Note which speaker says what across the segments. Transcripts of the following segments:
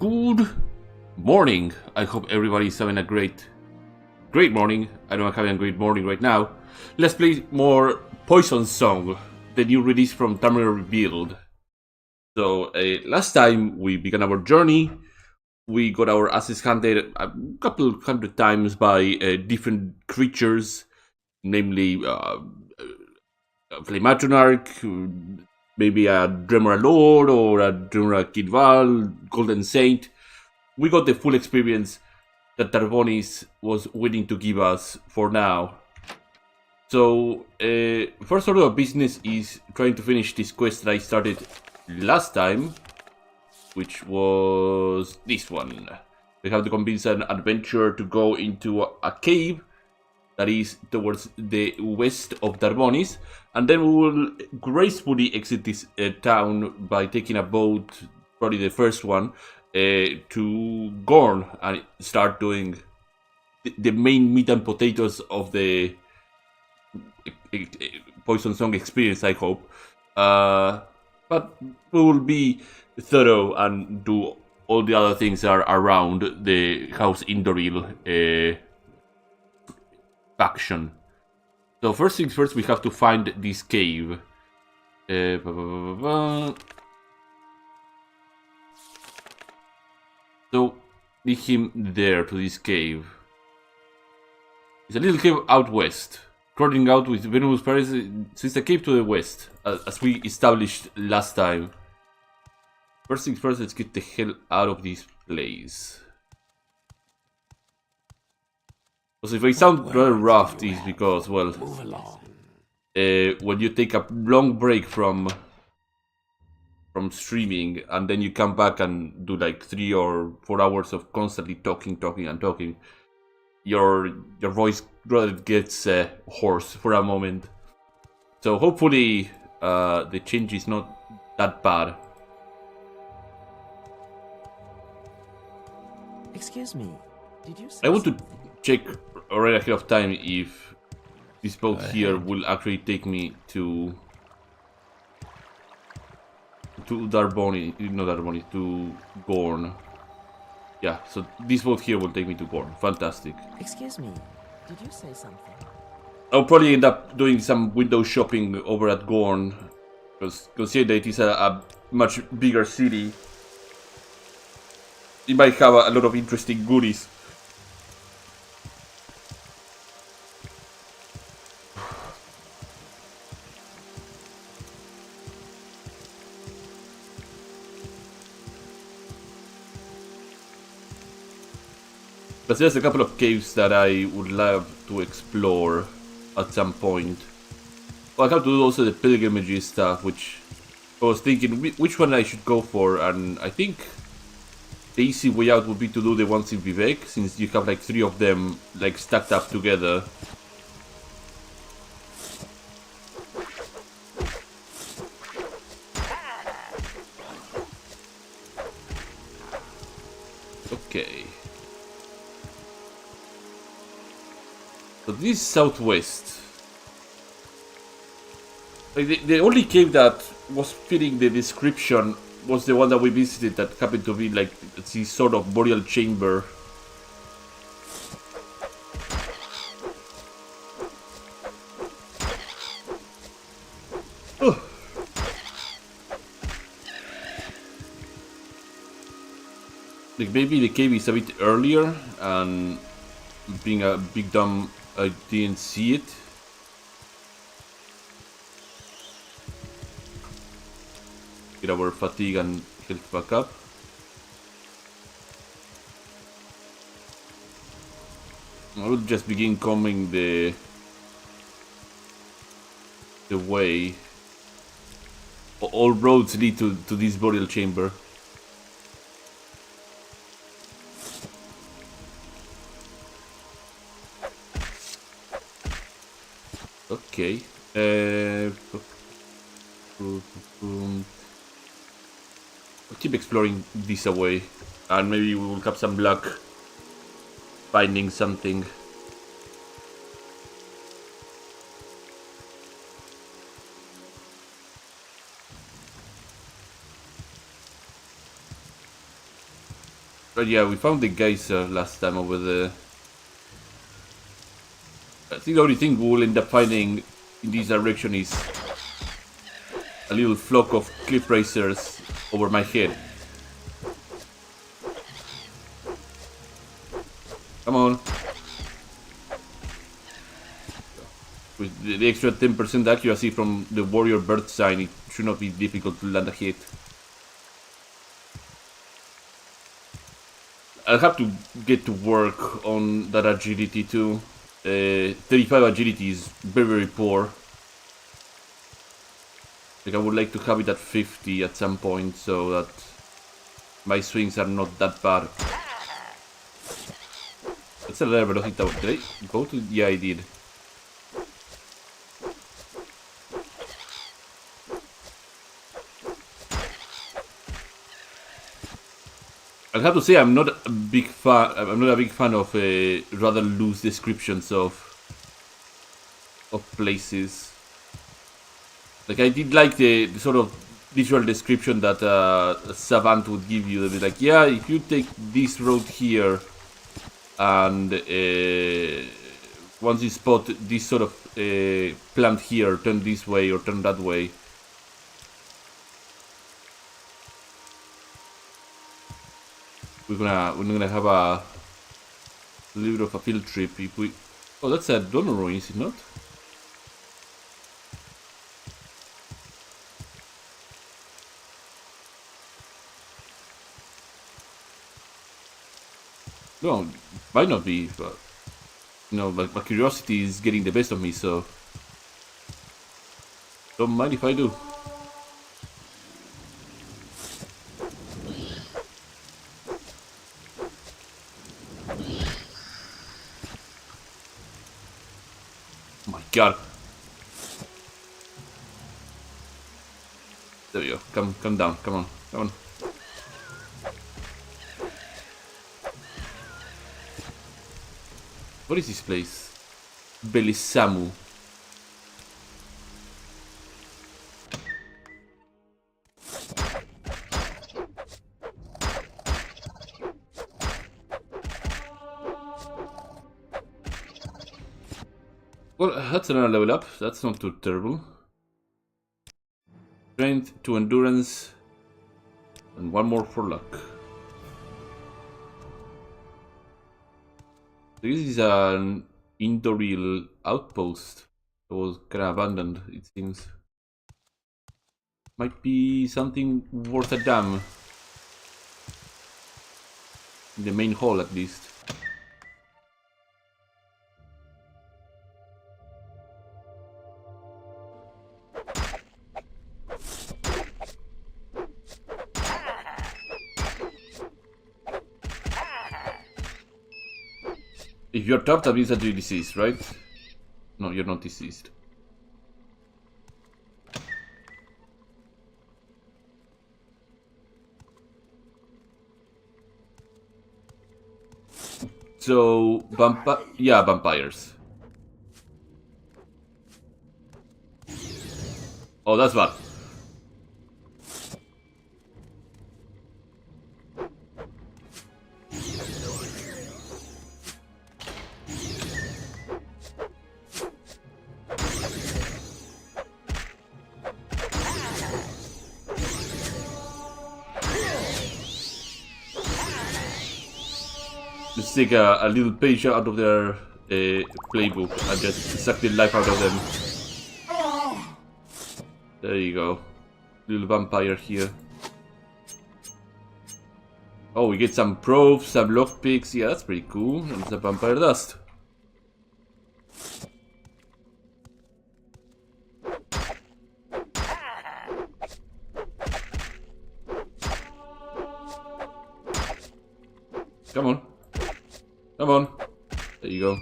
Speaker 1: Good morning. I hope everybody's having a great morning. I know I'm having a great morning right now. Let's play more Poison Song, the new release from Tamriel Rebuilt. So last time we began our journey, we got our asses handed a couple hundred times by different creatures, namely Flamatronarch, maybe a Dremora Lord or a Dremora Kidval, Golden Saint. We got the full experience that Darbonis was willing to give us for now. So, first order of business is trying to finish this quest that I started last time, which was this one. We have to convince an adventurer to go into a cave that is towards the west of Darbonis, and then we will gracefully exit this town by taking a boat, probably the first one, to Gorne and start doing the main meat and potatoes of the Poison Song experience, I hope. But we will be thorough and do all the other things that are around the House Indoril faction. So first things first, we have to find this cave. So lead him there to this cave. It's a little cave out west. Crawling out with venomous parasites, so it's a cave to the west, as we established last time. First things first, let's get the hell out of this place. So if I sound rather rough, it's because, well, when you take a long break from streaming and then you come back and do like 3 or 4 hours of constantly talking, your voice rather gets hoarse for a moment. So hopefully the change is not that bad.
Speaker 2: Excuse me, did you say
Speaker 1: I want to check already ahead of time if this boat here will actually take me to Darboni, not Darboni, to Gorne. Yeah, so this boat here will take me to Gorne. Fantastic.
Speaker 2: Excuse me, did you say something?
Speaker 1: I'll probably end up doing some window shopping over at Gorne, because consider that it is a much bigger city. It might have a lot of interesting goodies. But there's a couple of caves that I would love to explore at some point. Well, I have to do also the pilgrimages stuff, which I was thinking which one I should go for, and I think the easy way out would be to do the ones in Vivek, since you have like 3 of them like stacked up together. Okay. So this is southwest. Like the only cave that was fitting the description was the one that we visited that happened to be like this sort of burial chamber. Ugh. Like maybe the cave is a bit earlier, and being a big dumb, I didn't see it. Get our fatigue and health back up. I will just begin combing the way. All roads lead to this burial chamber. Okay. I'll keep exploring this away, and maybe we will have some luck finding something. But yeah, we found the geyser last time over there. I think the only thing we'll end up finding in this direction is a little flock of cliff racers over my head. Come on. With the extra 10% accuracy from the warrior bird sign, it should not be difficult to land a hit. I'll have to get to work on that agility too. 35 agility is very, very poor. Like, I would like to have it at 50 at some point so that my swings are not that bad. That's a level velocity tower. Did I go to? Yeah, I did. I have to say I'm not a big fan. I'm not a big fan of rather loose descriptions of places. Like, I did like the sort of visual description that a savant would give you. They'd be like, yeah, if you take this road here, and once you spot this sort of plant here, turn this way or turn that way. We're gonna have a little bit of a field trip if we. Oh, that's a donor ruin, is it not? No, it might not be, but you know, my curiosity is getting the best of me, so don't mind if I do. Oh my god! There we go. Come down. Come on. Come on. What is this place? Belisamu. Well, that's another level up. That's not too terrible. Strength to endurance. And one more for luck. This is an Indoril outpost that was kind of abandoned, it seems. Might be something worth a damn. In the main hall, at least. If you're trapped, that means that you're deceased, right? No, you're not deceased. So, yeah, vampires. Oh, that's bad. Let's take a little page out of their playbook and just suck the life out of them. There you go. Little vampire here. Oh, we get some probes, some lockpicks. Yeah, that's pretty cool. And some vampire dust. Come on. Come on. There you go.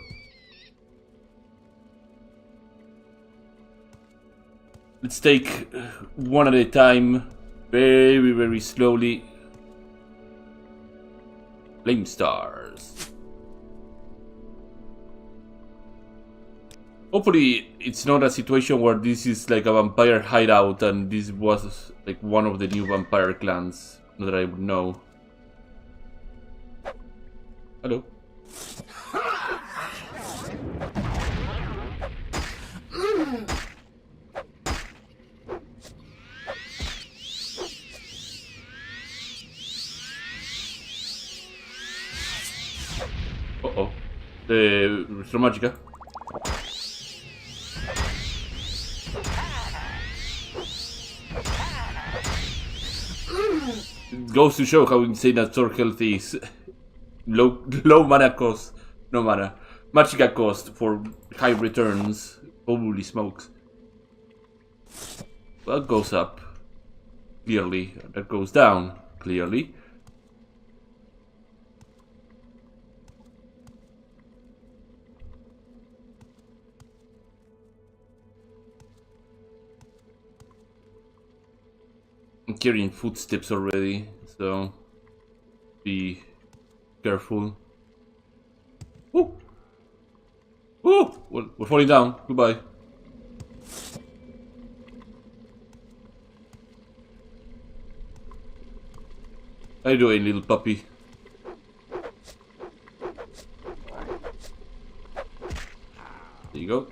Speaker 1: Let's take one at a time. Very, very slowly. Flame stars. Hopefully it's not a situation where this is like a vampire hideout and this was like one of the new vampire clans. Not that I would know. Hello. Uh-oh. Restore Magica. It goes to show how insane that sword health is. Low mana cost. No mana. Magica cost for high returns. Holy smokes. Well, that goes up. Clearly. That goes down. Clearly. I'm carrying footsteps already, so be careful. Woo! Woo! Well, we're falling down. Goodbye. How you doing, little puppy? There you go.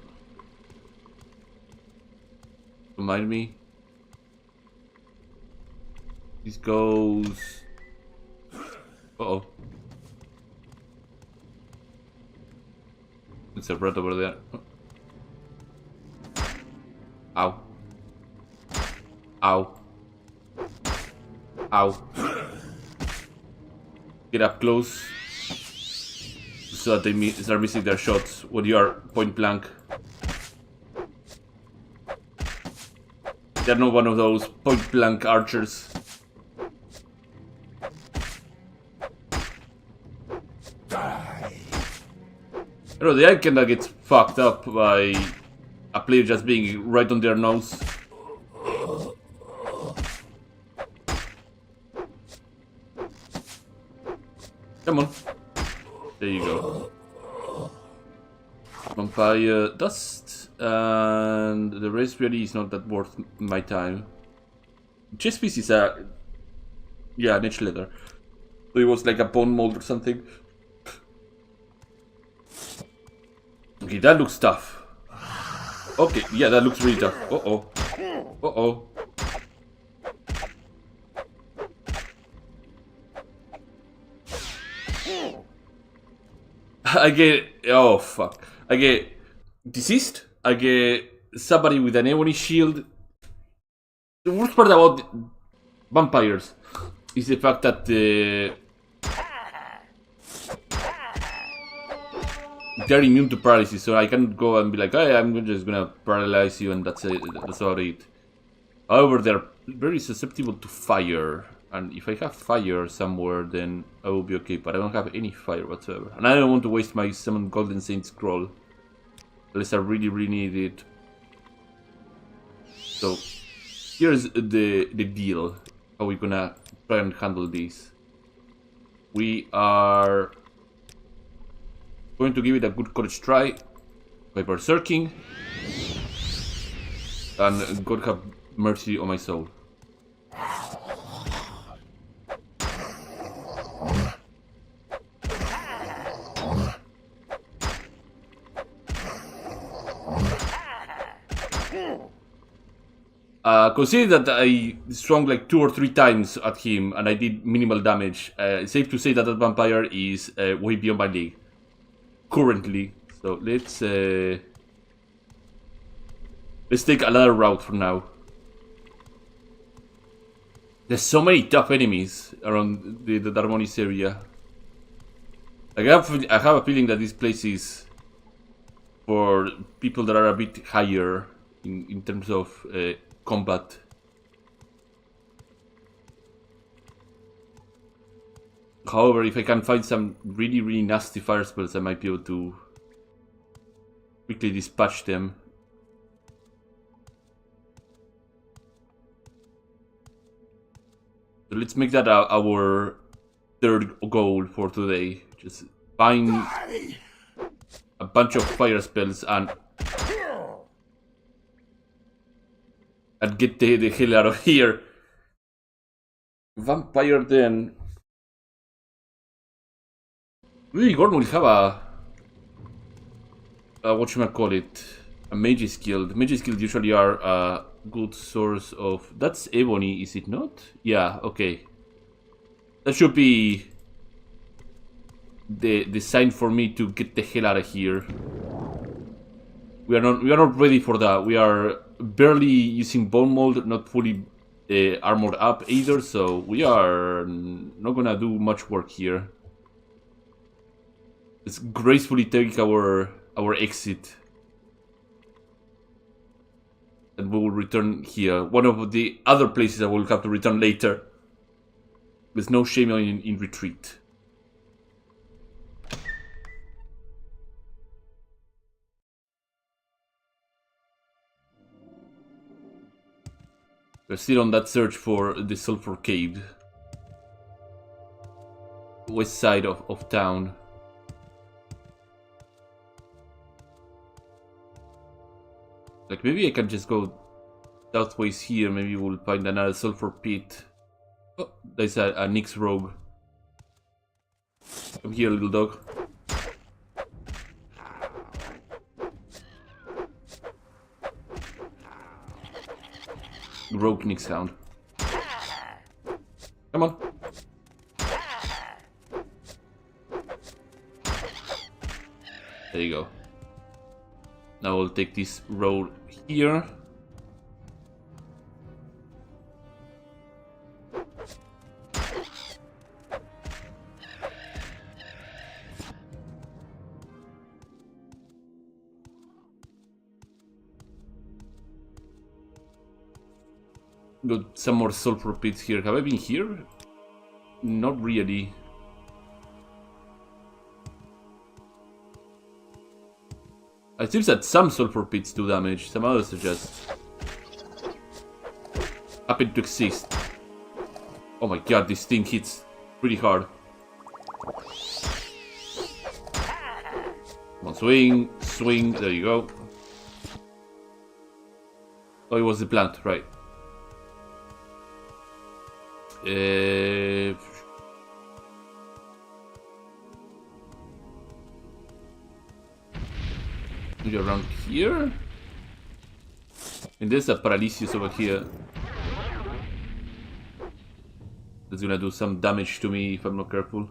Speaker 1: Remind me. This goes... Uh-oh. It's a rat over there. Ow. Ow. Ow. Get up close so that they start missing their shots when you are point blank. They're not one of those point blank archers. You know, the icon that gets fucked up by a player just being right on their nose. Come on. There you go. Vampire dust. And the race really is not that worth my time. Chest piece is a... yeah, an edge leather. So it was like a bone mold or something. Okay, that looks tough. Okay, yeah, that looks really tough. Uh-oh. Uh-oh. I get... oh, fuck. I get deceased. I get somebody with an ebony shield. The worst part about vampires is the fact that they're immune to paralysis, so I can't go and be like, hey, I'm just gonna paralyze you and that's it. That's about it. However, they're very susceptible to fire. And if I have fire somewhere, then I will be okay. But I don't have any fire whatsoever. And I don't want to waste my Summon Golden Saint scroll. Unless I really, really need it. So, here's the deal. How we're gonna try and handle this. We are going to give it a good courage try. By berserking. And God have mercy on my soul. Consider that I swung like 2 or 3 times at him and I did minimal damage. It's safe to say that that vampire is way beyond my league. Currently. So let's take another route for now. There's so many tough enemies around the Darmonis area. I have a feeling that this place is for people that are a bit higher in terms of combat. However, if I can find some really, really nasty fire spells, I might be able to quickly dispatch them. So let's make that our third goal for today. Just find a bunch of fire spells and get the hell out of here. Vampire Den. Really, Gorne will have a whatchamacallit, a Mage's Guild. Mage's Guild usually are a good source of... That's Ebony, is it not? Yeah, okay. That should be the sign for me to get the hell out of here. We are not ready for that. We are barely using bone mold, not fully armored up either, so we are not gonna do much work here. Let's gracefully take our exit. And we will return here. One of the other places I will have to return later. There's no shame in retreat. We're still on that search for the Sulphur Cave. West side of town. Like, maybe I can just go southways here. Maybe we'll find another sulfur pit. Oh, there's a Nyx rogue. Come here, little dog. Rogue Nyx hound. Come on. There you go. Now we'll take this road here. Got some more sulfur pits here. Have I been here? Not really. It seems that some sulfur pits do damage, some others are just happen to exist. Oh my god, this thing hits pretty hard. Come on, swing, swing, there you go. Oh, it was the plant, right. Maybe around here? And there's a paralysis over here. That's gonna do some damage to me if I'm not careful.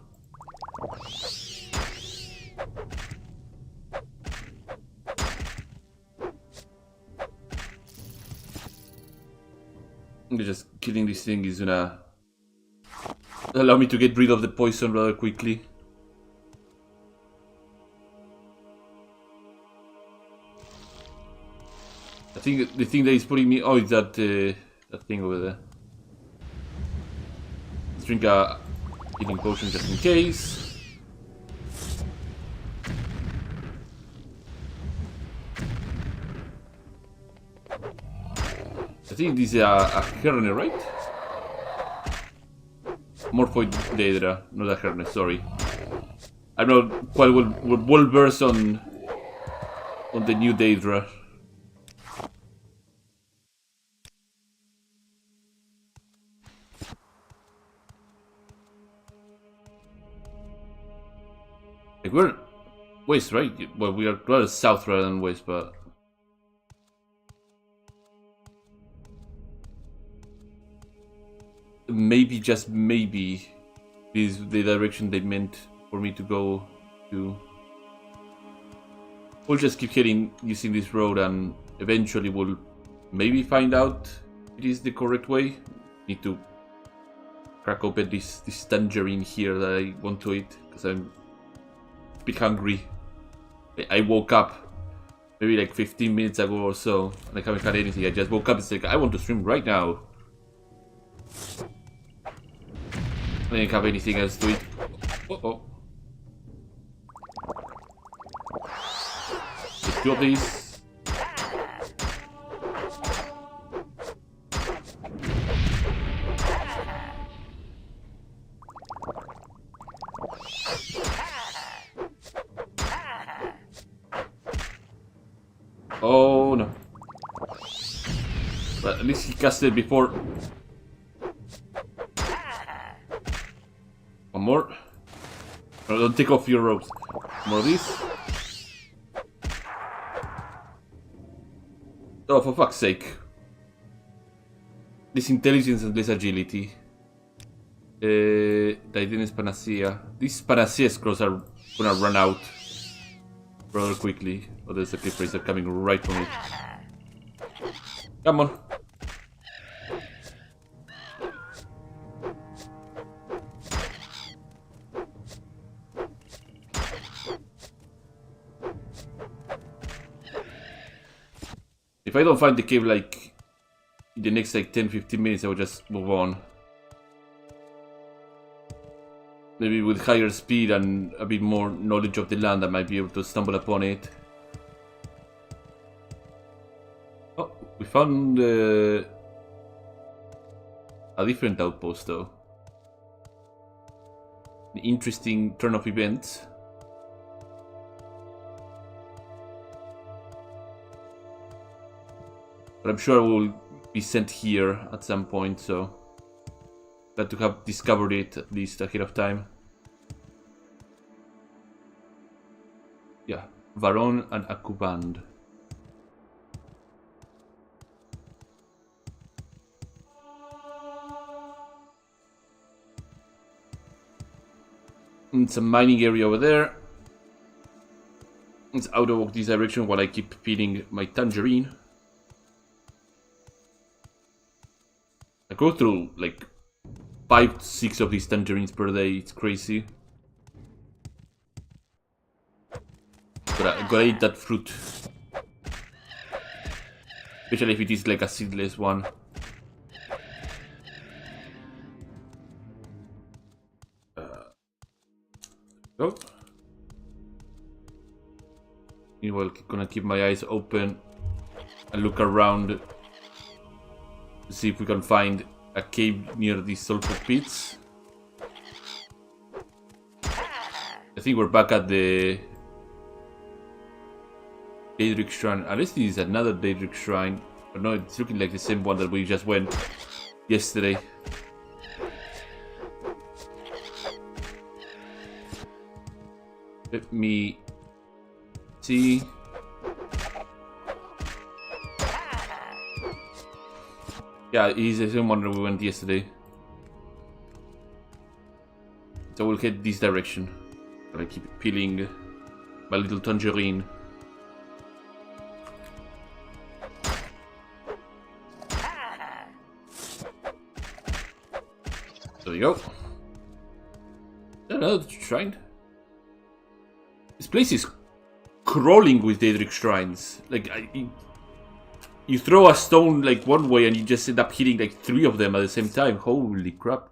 Speaker 1: Just killing this thing is gonna allow me to get rid of the poison rather quickly. I think the thing that is putting me... Oh, it's that, that thing over there. Let's drink a healing potion just in case. I think this is a Herne, right? Morphoid Daedra, not a Herne, sorry. I'm not quite well versed on the new Daedra. Like, we're west, right? Well, we are rather south rather than west, but... Maybe, just maybe, is the direction they meant for me to go to. We'll just keep heading using this road and eventually we'll maybe find out it is the correct way. Need to crack open this tangerine here that I want to eat because I'm a bit hungry. I woke up maybe like 15 minutes ago or so and I haven't had anything. I just woke up and said, I want to stream right now. I didn't have anything else to eat. Uh-oh. Let's do these. Oh no. But at least he casted before. One more. Oh, don't take off your ropes. More of this. Oh, for fuck's sake. This intelligence and less agility. Titanium's Panacea. These Panacea scrolls are gonna run out rather quickly. Oh, there's a cliff racer coming right from it. Come on. If I don't find the cave like in the next like 10-15 minutes, I will just move on. Maybe with higher speed and a bit more knowledge of the land, I might be able to stumble upon it. Oh, we found a different outpost though. An interesting turn of events. But I'm sure I will be sent here at some point, so glad to have discovered it at least ahead of time. Yeah, Varon and Akuband. It's a mining area over there. It's out of this direction while I keep peeling my tangerine. I go through like 5-6 of these tangerines per day, it's crazy. Gotta eat that fruit. Especially if it is like a seedless one. Go. Meanwhile, gonna keep my eyes open and look around. See if we can find a cave near these sulfur pits. I think we're back at the Daedric Shrine. Unless this is another Daedric Shrine. But no, it's looking like the same one that we just went yesterday. Let me see. Yeah, it is the same one that we went yesterday. So we'll head this direction. I keep peeling my little tangerine. There you go. Another shrine. This place is crawling with Daedric shrines. Like, you throw a stone like one way and you just end up hitting like 3 of them at the same time. Holy crap.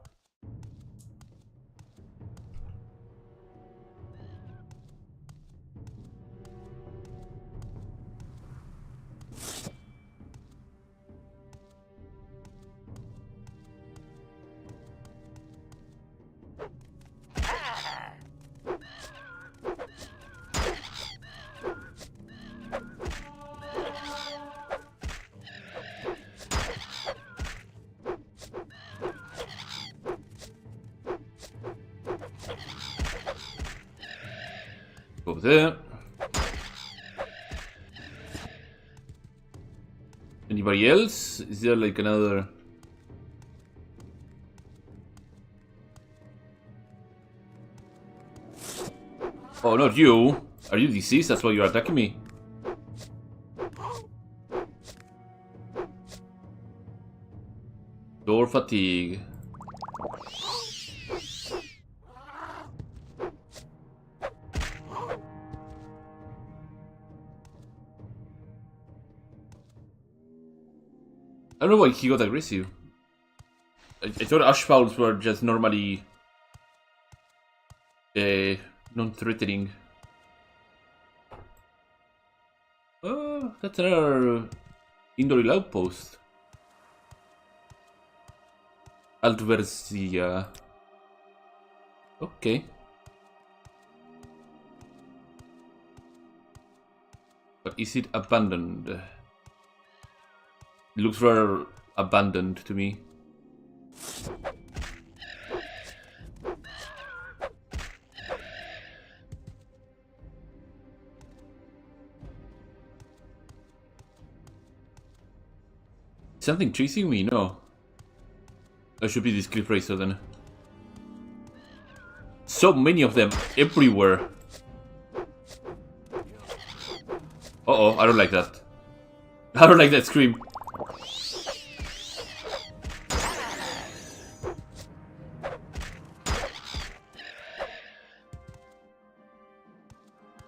Speaker 1: Over there. Anybody else? Is there like another? Oh, not you. Are you deceased? That's why you're attacking me. Door fatigue. I don't know why he got aggressive. I thought Ashfowls were just normally non-threatening. Oh, that's another Indoril outpost. Altversia. Okay. But is it abandoned? It looks rather abandoned to me. something chasing me? No. That should be this cliff racer then. So many of them everywhere. Uh-oh, I don't like that. I don't like that scream.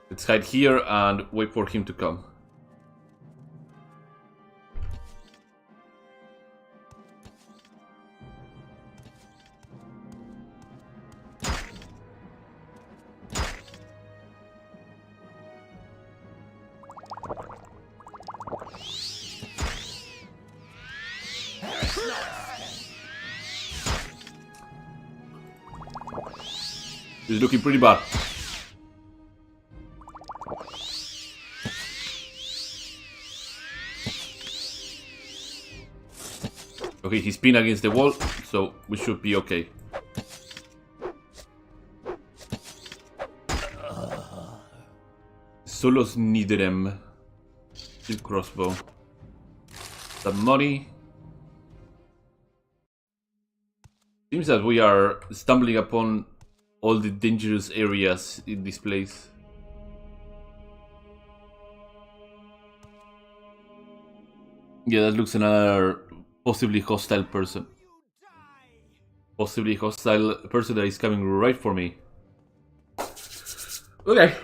Speaker 1: Let's hide here and wait for him to come. It's looking pretty bad. Okay, he's pinned against the wall, so we should be okay. Solos Nidrem. Steel crossbow. Some money. Seems that we are stumbling upon all the dangerous areas in this place. Yeah, that looks another possibly hostile person. Possibly hostile person that is coming right for me. Okay.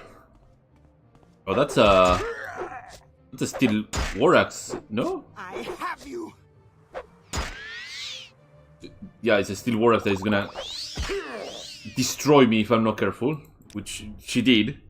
Speaker 1: Oh, that's a steel war axe, no?
Speaker 2: I have you.
Speaker 1: Yeah, it's a steel war axe that is gonna destroy me if I'm not careful, which she did.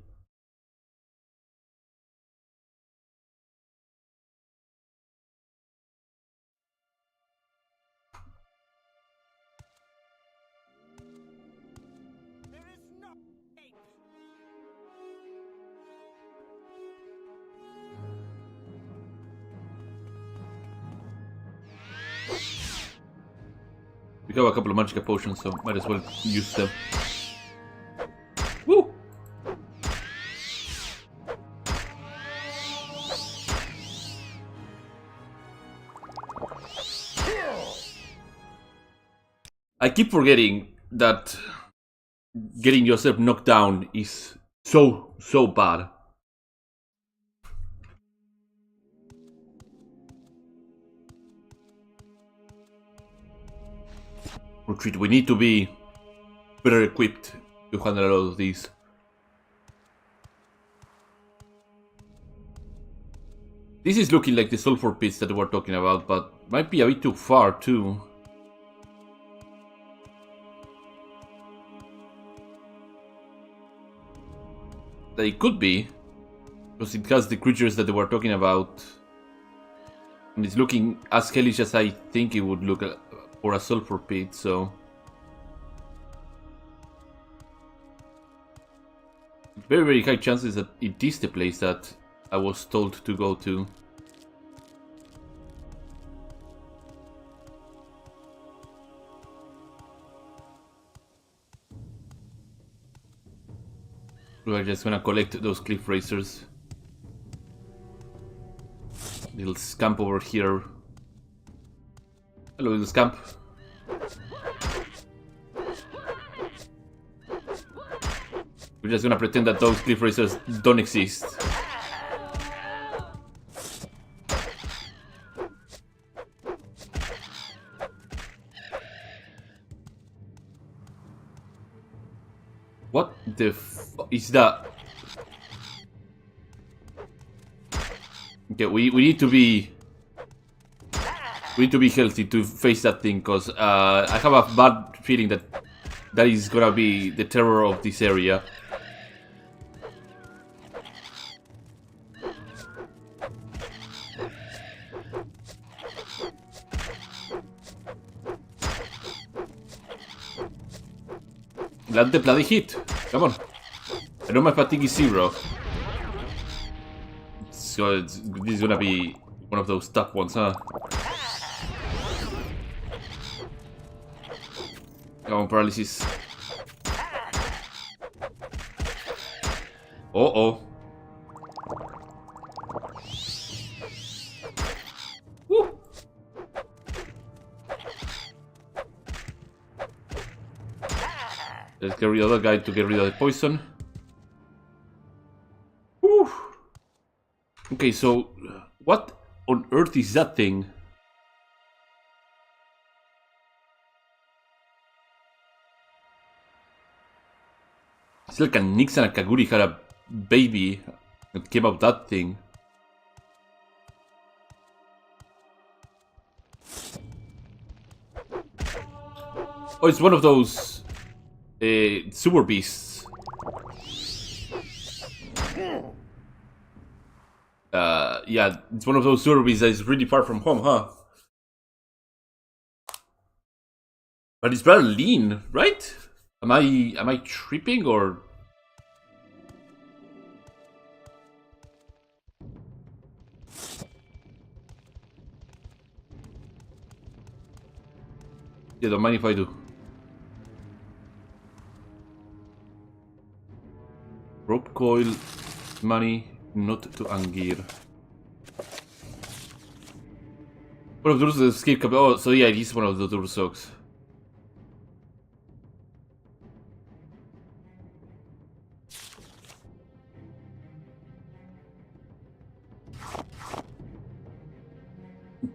Speaker 1: We have a couple of magic potions, so might as well use them. Woo! I keep forgetting that getting yourself knocked down is so bad. Retreat, we need to be better equipped to handle a lot of these. This is looking like the sulfur pits that we're talking about, but might be a bit too far too. It could be, because it has the creatures that they were talking about. And it's looking as hellish as I think it would look for a sulfur pit, so... Very high chances that it is the place that I was told to go to. We're just gonna collect those cliff racers. Little scamp over here. Hello, little scamp. We're just gonna pretend that those cliff racers don't exist. What the f is that? Okay, we need to be healthy to face that thing, because I have a bad feeling that that is gonna be the terror of this area. Land the bloody hit! Come on! I know my fatigue is 0. So this is gonna be one of those tough ones, huh? Come on, paralysis. Uh-oh. Woo! Let's get rid of that guy to get rid of the poison. Whew. Okay, so what on earth is that thing? It's like a Nix and a Kaguri had a baby that came out that thing. Oh, it's one of those super beasts. Yeah, it's one of those super beasts that is really far from home, huh? But it's very lean, right? Am I tripping or? Yeah, don't mind if I do. Rope coil, money, not to Angir. One of those escape. Oh, so yeah, he's one of the Dursoks.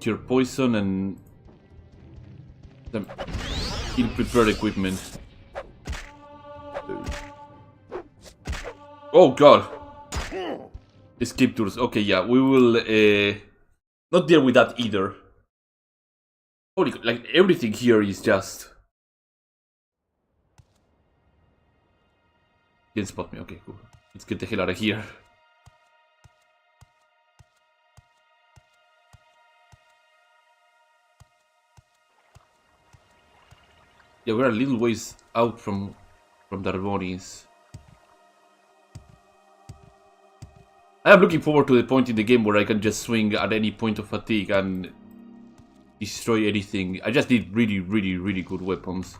Speaker 1: Cure poison and some ill-prepared equipment. Oh god! Escape tours. Okay, yeah, we will not deal with that either. Holy, like everything here is just. Didn't spot me. Okay, cool. Let's get the hell out of here. Yeah, we're a little ways out from Darbonis. I am looking forward to the point in the game where I can just swing at any point of fatigue and destroy anything. I just need really, really, really good weapons.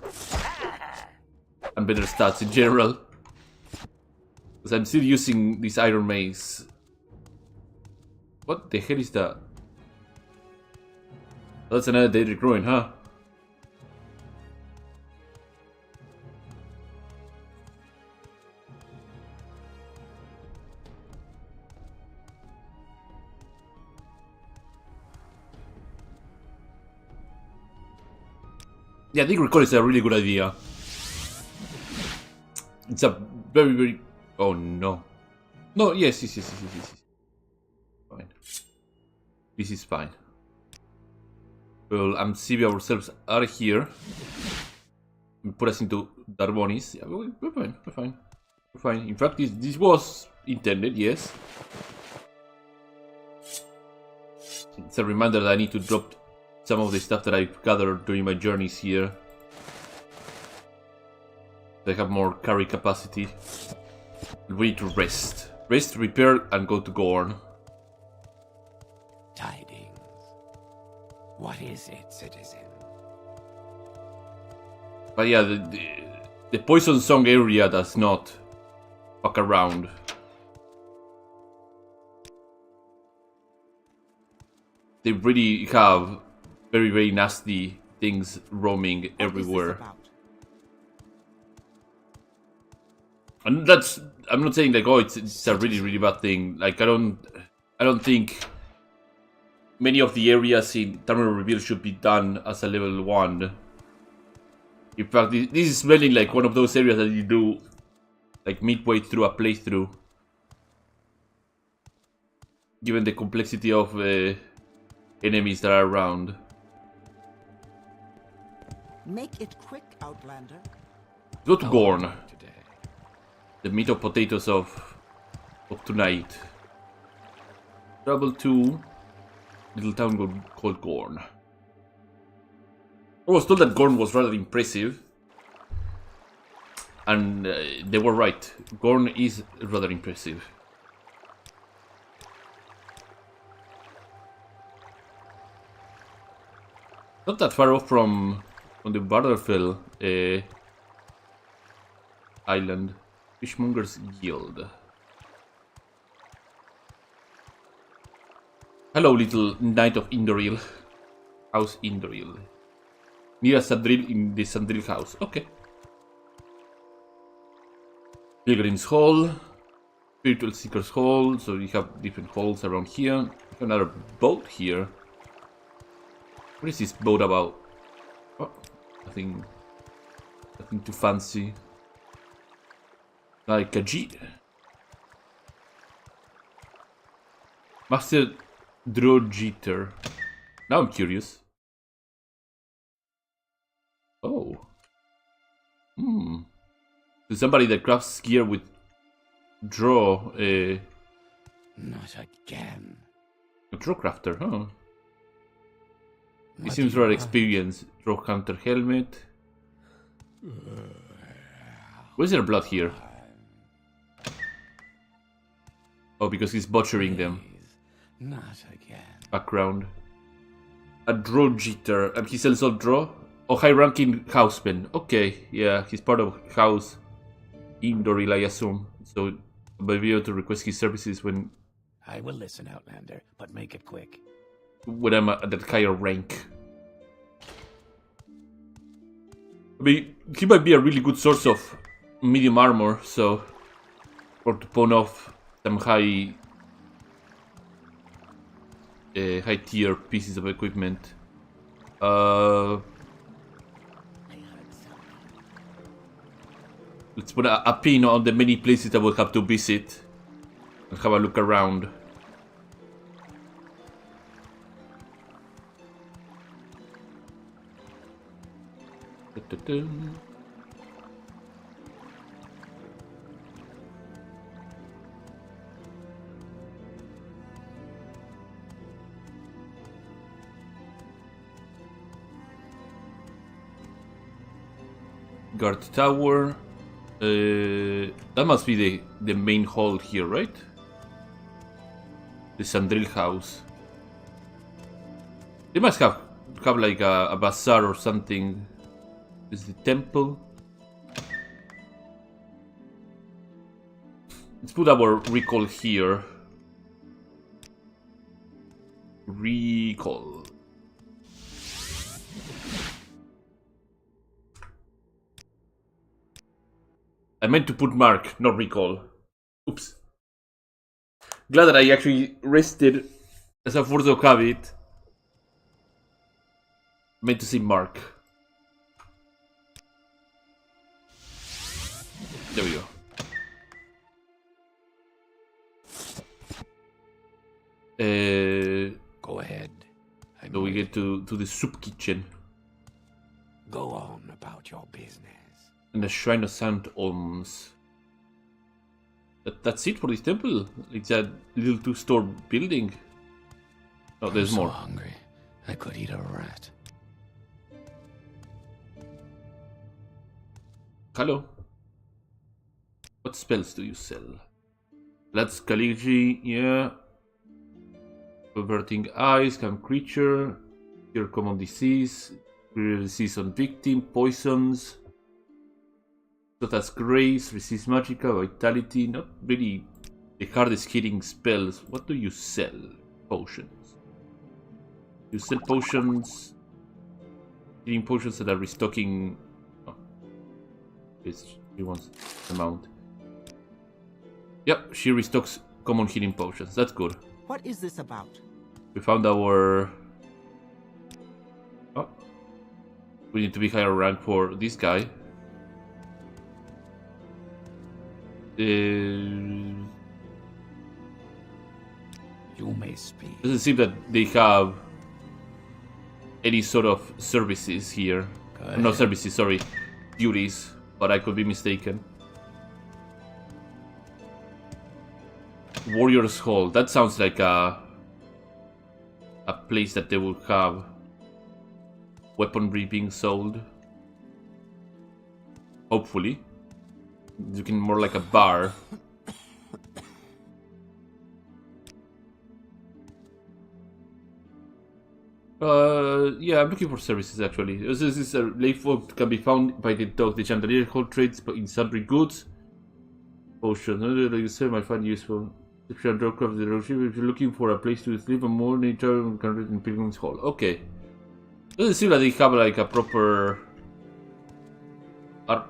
Speaker 1: And better stats in general. Because I'm still using this iron mace. What the hell is that? That's another Daedric Ruin, huh? Yeah, I think recall is a really good idea. It's a very, very... Oh, no. No, yes. Fine. This is fine. We'll see ourselves out of here. Put us into Darbonis. Yeah, we're fine. We're fine. In fact, this was intended, yes. It's a reminder that I need to drop some of the stuff that I've gathered during my journeys here. So I have more carry capacity. We need to rest. Rest, repair, and go to Gorne.
Speaker 3: Tidings. What is it, citizen?
Speaker 1: But yeah, the Poison Song area does not fuck around. They really have very, very nasty things roaming everywhere. And that's, I'm not saying like, oh, it's a really, really bad thing. Like, I don't think many of the areas in Tamriel Rebuilt should be done as a level 1. In fact, this is smelling like one of those areas that you do like midway through a playthrough. Given the complexity of enemies that are around.
Speaker 2: Make it quick, Outlander.
Speaker 1: Go to Gorne. The meat of potatoes of tonight. Travel to little town called Gorne. I was told that Gorne was rather impressive. And they were right. Gorne is rather impressive. Not that far off from the Barderfell island. Fishmonger's Guild. Hello, little knight of Indoril. House Indoril. Near Sandril in the Sandril house. Okay. Pilgrim's Hall. Spiritual Seeker's Hall. So you have different halls around here. We have another boat here. What is this boat about? Oh, nothing too fancy. Like a G. Master Draw Jitter. Now I'm curious. Oh. So somebody that crafts gear with draw.
Speaker 3: Not again.
Speaker 1: A draw crafter, huh? He
Speaker 3: What
Speaker 1: seems
Speaker 3: do you
Speaker 1: rather
Speaker 3: want?
Speaker 1: experienced. Draw hunter helmet. Where's there blood here? Oh, because he's butchering them.
Speaker 3: Please, not again.
Speaker 1: Background. A draw jitter. And he sells all draw? Oh, high-ranking houseman. Okay, yeah, he's part of house Indoril, I assume. So I'll be able to request his services when
Speaker 3: I will listen, Outlander, but make it quick.
Speaker 1: I'm at that higher rank. I mean, he might be a really good source of medium armor, so... Or to pawn off some high tier pieces of equipment. Let's put a pin on the many places I will have to visit and have a look around. Guard tower. That must be the main hall here, right? The Sandril house. They must have like a bazaar or something. This is the temple. Let's put our recall here. Recall. I meant to put mark, not recall. Oops. Glad that I actually rested as a force of habit. Meant to say mark. There we go.
Speaker 3: Go ahead.
Speaker 1: So we get to the soup kitchen.
Speaker 3: Go on about your business.
Speaker 1: And the Shrine of Saint Olms. That's it for this temple? It's a little two-store building. Oh, there's
Speaker 3: I'm
Speaker 1: more.
Speaker 3: so hungry. I could eat a rat.
Speaker 1: Hello. What spells do you sell? Blood Calligraphy, yeah. Perverting Eyes, Calm Creature. Cure Common Disease. Disease on Victim. Poisons. So that's Grace, Resist Magica, Vitality. Not really the hardest hitting spells. What do you sell? Potions. You sell potions. Healing potions that are restocking. Oh. She wants amount. Yep, she restocks common healing potions. That's good.
Speaker 2: What is this about?
Speaker 1: We found our... Oh. We need to be higher rank for this guy.
Speaker 3: You may speak.
Speaker 1: Doesn't seem that they have any sort of services here. No services, sorry. Duties, but I could be mistaken. Warrior's Hall. That sounds like a place that they will have weaponry being sold. Hopefully. Looking more like a bar. Yeah, I'm looking for services actually. This is a layfolk can be found by the dog. The chandelier hall trades in sundry goods. Potions. Like you said, I find useful. If you're if you're looking for a place to sleep, a more nature can read in Pilgrim's Hall. Okay. Doesn't seem like they have like a proper.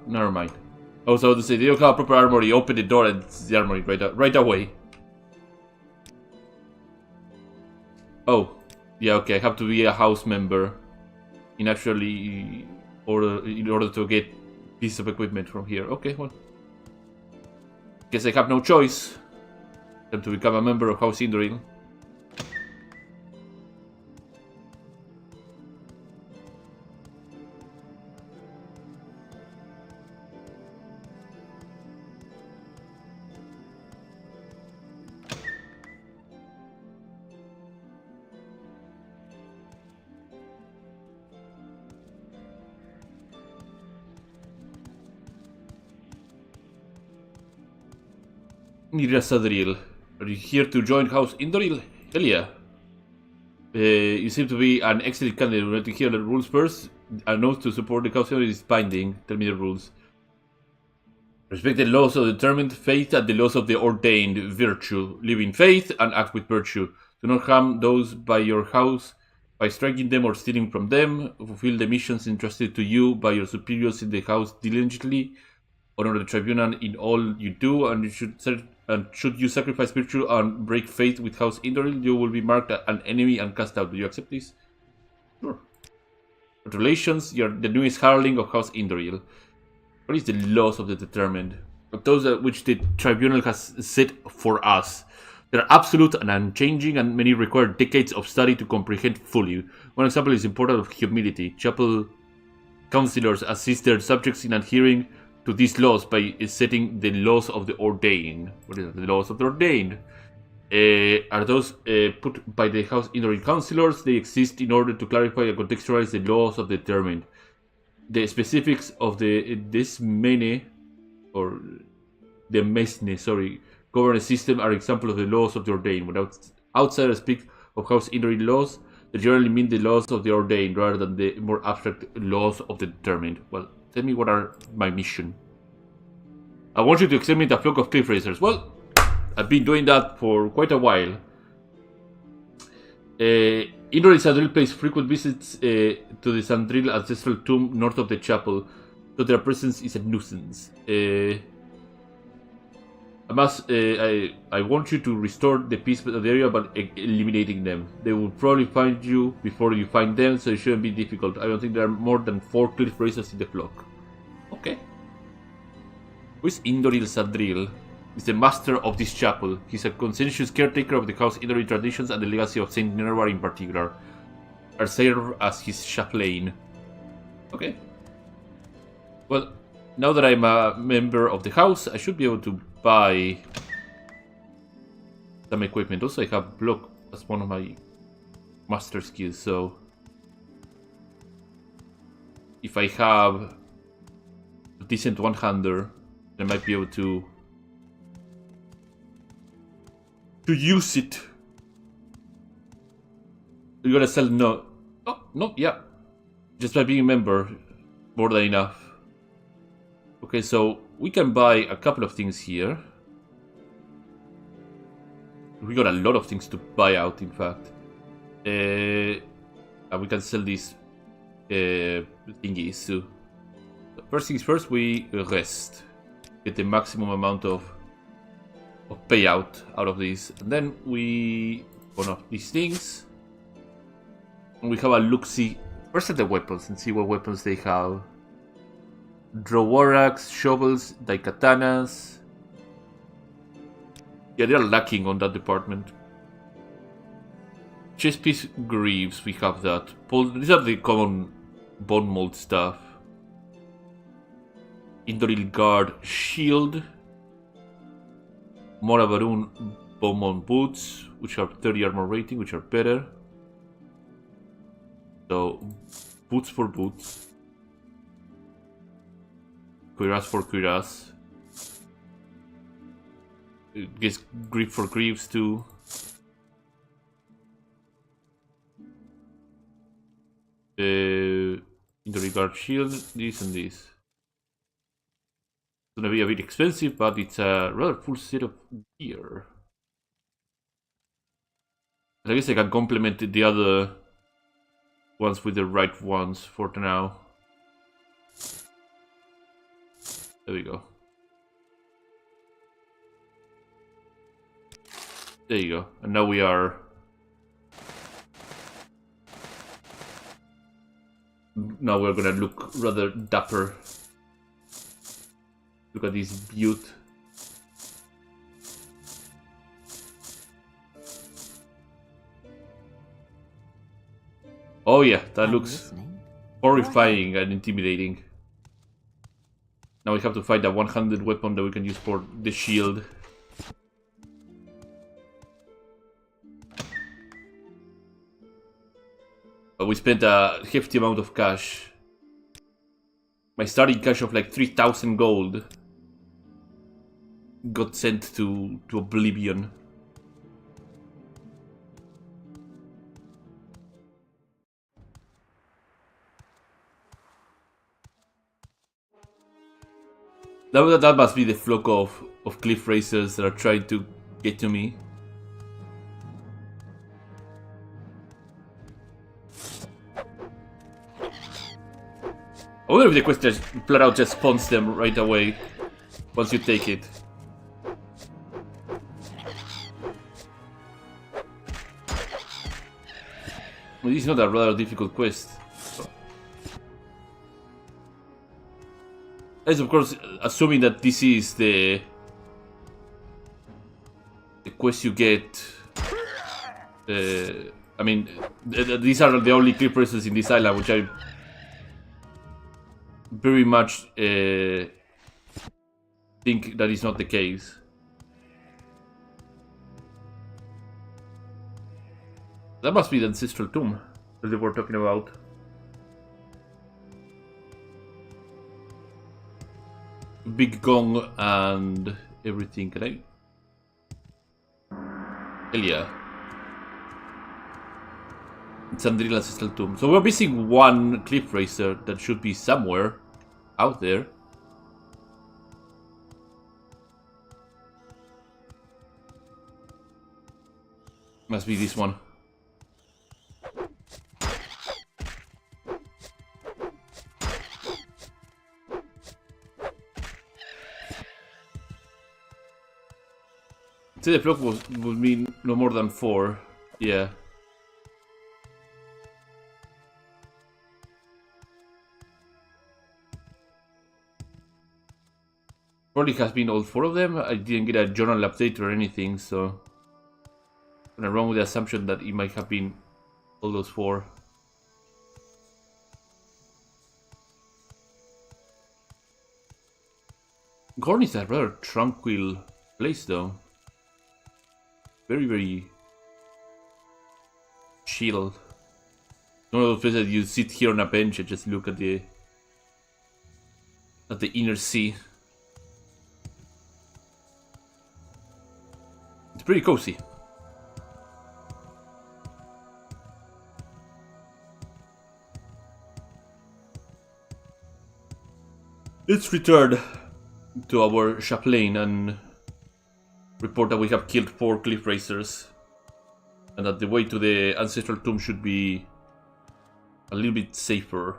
Speaker 1: Never mind. Also, to say they don't have proper armory. Open the door and it's the armory right away. Oh, yeah, okay. I have to be a house member in order to get pieces of equipment from here. Okay, well, guess I have no choice than to become a member of House Indoril. Sadriel, are you here to join House Indoril? Hell yeah. You seem to be an excellent candidate. Would like to hear the rules first. A note to support the House Indoril is binding. Tell me the rules. Respect the laws of the determined faith and the laws of the ordained virtue. Live in faith and act with virtue. Do not harm those by your house by striking them or stealing from them. Fulfill the missions entrusted to you by your superiors in the house diligently. Honor the tribunal in all you do, and should you sacrifice virtue and break faith with House Indoril, you will be marked an enemy and cast out. Do you accept this? Sure. Congratulations, you're the newest hireling of House Indoril. What is the laws of the determined? Those which the tribunal has set for us. They are absolute and unchanging, and many require decades of study to comprehend fully. One example is the importance of humility. Chapel councillors assist their subjects in adhering to these laws by setting the laws of the ordained. What is the laws of the ordained? Are those put by the House Indoril councillors? They exist in order to clarify and contextualize the laws of the determined. The specifics of the mesne governance system are examples of the laws of the ordained. When outsiders speak of House Indoril laws, they generally mean the laws of the ordained rather than the more abstract laws of the determined. Well, tell me what are my mission. I want you to examine a flock of cliff racers. Well, I've been doing that for quite a while. Indoril Sandril pays frequent visits to the Sandril ancestral tomb north of the chapel, so their presence is a nuisance. I want you to restore the peace of the area by eliminating them. They will probably find you before you find them, so it shouldn't be difficult. I don't think there are more than 4 cliff racers in the flock. Okay. Who is Indoril Sandril? He's the master of this chapel. He's a conscientious caretaker of the House Indoril traditions and the legacy of Saint Nerva in particular. I serve as his chaplain. Okay. Well, now that I'm a member of the house, I should be able to buy some equipment. Also, I have block as one of my master skills, so if I have a decent one-hander, I might be able to use it. You're gonna sell no. Oh, no, yeah. Just by being a member, more than enough. Okay, so we can buy a couple of things here. We got a lot of things to buy out, in fact. And we can sell these thingies too. First things first, we rest. Get the maximum amount of payout out of this. And then we turn off these things. And we have a look-see. First at the weapons and see what weapons they have. Drowaraks, shovels, daikatanas. Yeah, they're lacking on that department. Chest piece greaves, we have that. These are the common bone mold stuff. Indoril guard shield. Morrowind Bowman boots, which are 30 armor rating, which are better. So, boots for boots. Cuirass for cuirass. It gets grip for greaves too. Indoril guard shield, this and this. It's gonna be a bit expensive, but it's a rather full set of gear. I guess I can complement the other ones with the right ones for now. There we go. There you go. And now we are... Now we're gonna look rather dapper. Look at this beaut. Oh yeah, that looks horrifying and intimidating. Now we have to find a one-handed weapon that we can use for the shield. But we spent a hefty amount of cash. My starting cash of like 3,000 gold got sent to oblivion. That must be the flock of cliff racers that are trying to get to me. I wonder if the quest just flat out just spawns them right away once you take it. Well, this is not a rather difficult quest. As of course, assuming that this is the quest you get. I mean, these are the only cliff racers in this island, which I very much think that is not the case. That must be the ancestral tomb that they were talking about. Big gong and everything. Can I? Hell yeah. Tamriel ancestral tomb. So we're missing one cliff racer that should be somewhere out there. Must be this one. Say the flock would mean no more than 4. Yeah. Probably has been all 4 of them. I didn't get a journal update or anything, so I'm gonna run with the assumption that it might have been all those 4. Gorne is a rather tranquil place, though. Very, very chill. One of those places that you sit here on a bench and just look at the inner sea. It's pretty cozy. Let's return to our chaplain and report that we have killed 4 cliff racers, and that the way to the ancestral tomb should be a little bit safer.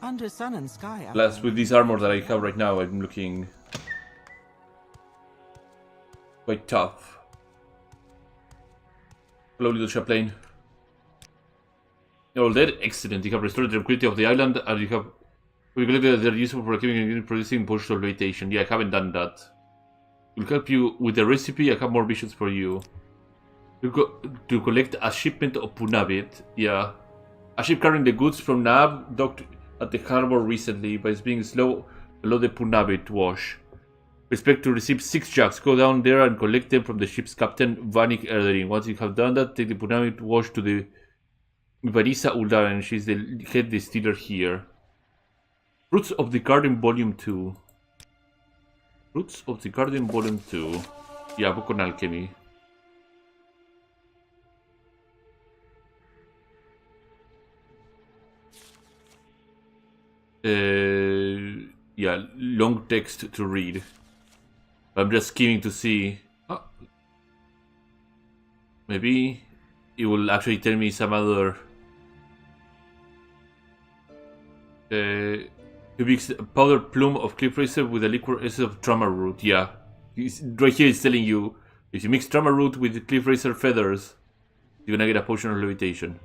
Speaker 2: Under sun and sky.
Speaker 1: Plus, with this armor that I have right now, I'm looking quite tough. Hello, little chaplain. You're all dead? Excellent. You have restored the tranquility of the island, and you have regulated that they're useful for keeping and producing post vegetation. Yeah, I haven't done that. We'll help you with the recipe. I have more missions for you. To collect a shipment of punabit. Yeah. A ship carrying the goods from Nab docked at the harbor recently, but it's being slow below the punabit wash. We expect to receive 6 jugs. Go down there and collect them from the ship's captain, Vanik Erderin. Once you have done that, take the punabit wash to the Varisa Uldaren. She's the head distiller here. Fruits of the Garden Volume 2. Fruits of the Garden Volume 2. Yeah, book on alchemy. Yeah, long text to read. I'm just skimming to see. Oh. Maybe it will actually tell me some other. Cubics powder plume of cliff racer with a liquid essence of trauma root. Yeah, right here it's telling you if you mix trauma root with cliff racer feathers, you're gonna get a potion of levitation.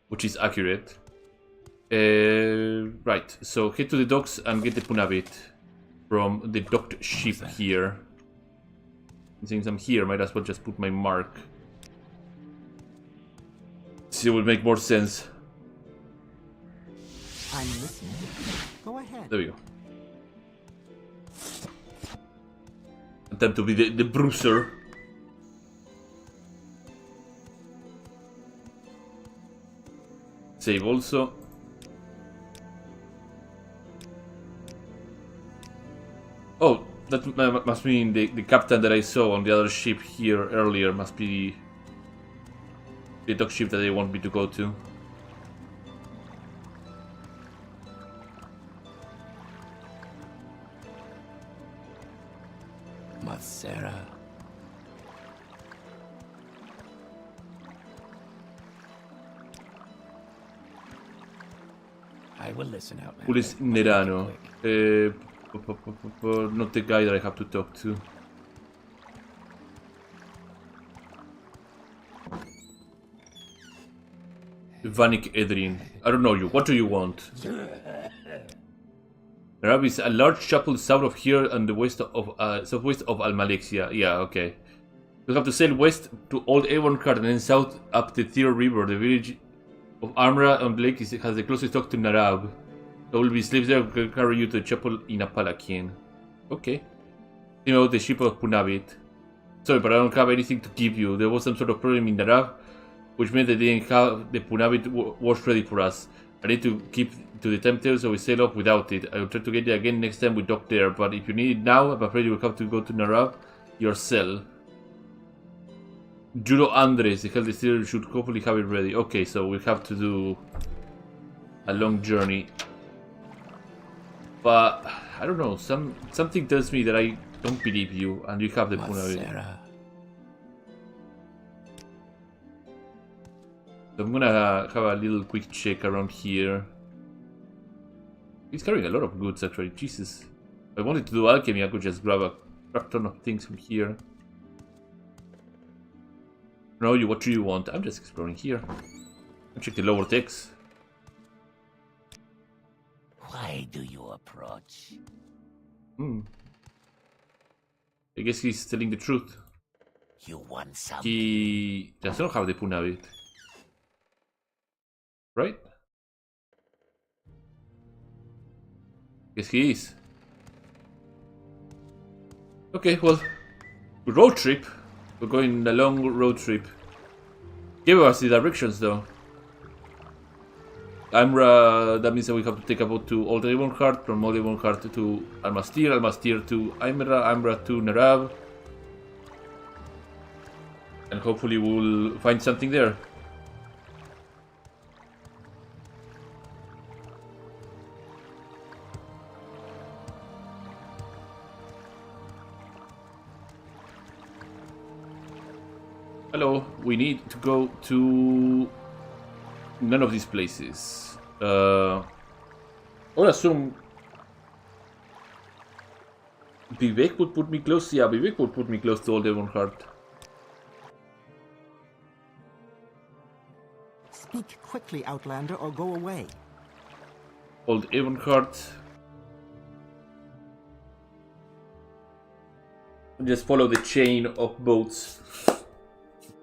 Speaker 1: Which is accurate. Right, so head to the docks and get the punabit from the docked ship here. Since I'm here, might as well just put my mark. See, it will make more sense.
Speaker 2: I'm listening. Go ahead.
Speaker 1: There we go. Attempt to be the bruiser. Save also. Oh, that must mean the captain that I saw on the other ship here earlier must be the dock ship that they want me to go to.
Speaker 3: Sarah. I will listen out.
Speaker 1: Who is Nerano? Not the guy that I have to talk to. Vanik Edrin. I don't know you. What do you want? Narab is a large chapel south of here and the west of southwest of Almalexia. Yeah, okay. You have to sail west to Old Avonheart and then south up the Thir River. The village of Amra on Lake has the closest dock to Narab. There will be slaves there who can carry you to the chapel in a palanquin. Okay. You know, the ship of Punabit. Sorry, but I don't have anything to give you. There was some sort of problem in Narab, which meant they didn't have the Punabit wash ready for us. I need to keep to the timetable, so we sail off without it. I will try to get it again next time we dock there, but if you need it now, I'm afraid you will have to go to Narab yourself. Judo Andres, the Hell Distiller, should hopefully have it ready. Okay, so we have to do a long journey. But I don't know, something tells me that I don't believe you, and you have the Punabit. So I'm gonna have a little quick check around here. He's carrying a lot of goods actually, Jesus. If I wanted to do alchemy, I could just grab a crap ton of things from here. No, what do you want? I'm just exploring here. I'll check the lower decks.
Speaker 3: Why do you approach?
Speaker 1: I guess he's telling the truth.
Speaker 3: You want something?
Speaker 1: He does not have the Punabit. Right? Yes, he is. Okay, well, road trip. We're going a long road trip. Give us the directions, though. Imra, that means that we have to take a boat to Old Avonheart, from Old Avonheart to Almastir, Almastir to Imra, Imra to Narab. And hopefully we'll find something there. Hello, we need to go to none of these places. I'll assume Vivek would put me close. Yeah, Vivek would put me close to Old Avonheart.
Speaker 2: Speak quickly, Outlander, or go away.
Speaker 1: Old Avonheart. Just follow the chain of boats.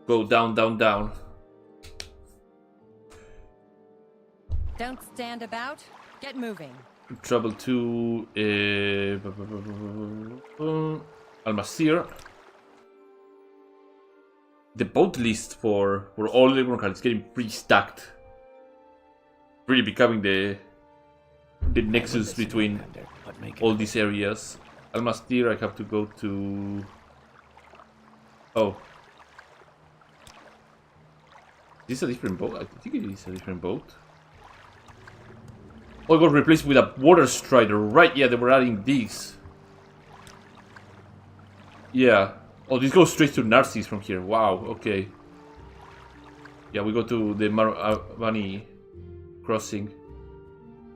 Speaker 1: Go down, down, down.
Speaker 4: Don't stand about. Get moving.
Speaker 1: Travel to Almasir. The boat list for all Avonheart is getting pretty stacked. Really becoming the nexus between all these areas. Almastir, I have to go to. Oh. Is this a different boat? I think it is a different boat. Oh, it got replaced with a water strider. Right, yeah, they were adding these. Yeah. Oh, this goes straight to Narcissus from here. Wow, okay. Yeah, we go to the Marvani crossing.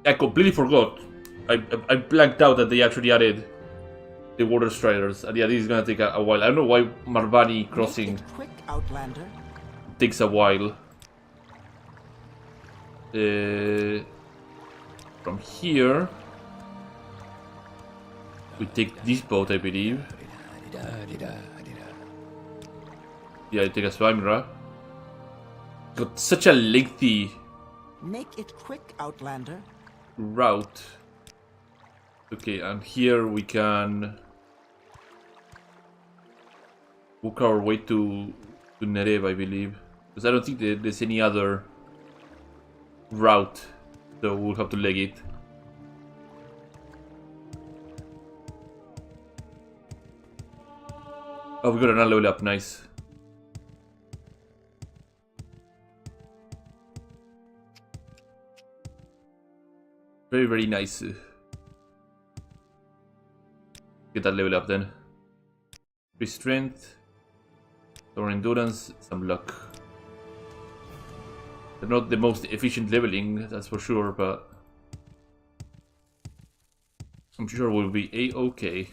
Speaker 1: I completely forgot. I blanked out that they actually added the water striders. And yeah, this is gonna take a while. I don't know why Marvani crossing
Speaker 2: Make it quick, Outlander.
Speaker 1: takes a while. From here, we take this boat, I believe. Yeah, I take a Swimra. Got such a lengthy
Speaker 2: Make it quick, Outlander.
Speaker 1: route. Okay, and here we can book our way to Nerev, I believe. Because I don't think there's any other route, so we'll have to leg it. Oh, we got another level up, nice. Very, very nice. Get that level up then. 3 strength, or endurance, some luck. They're not the most efficient leveling, that's for sure, but I'm sure we'll be a-okay.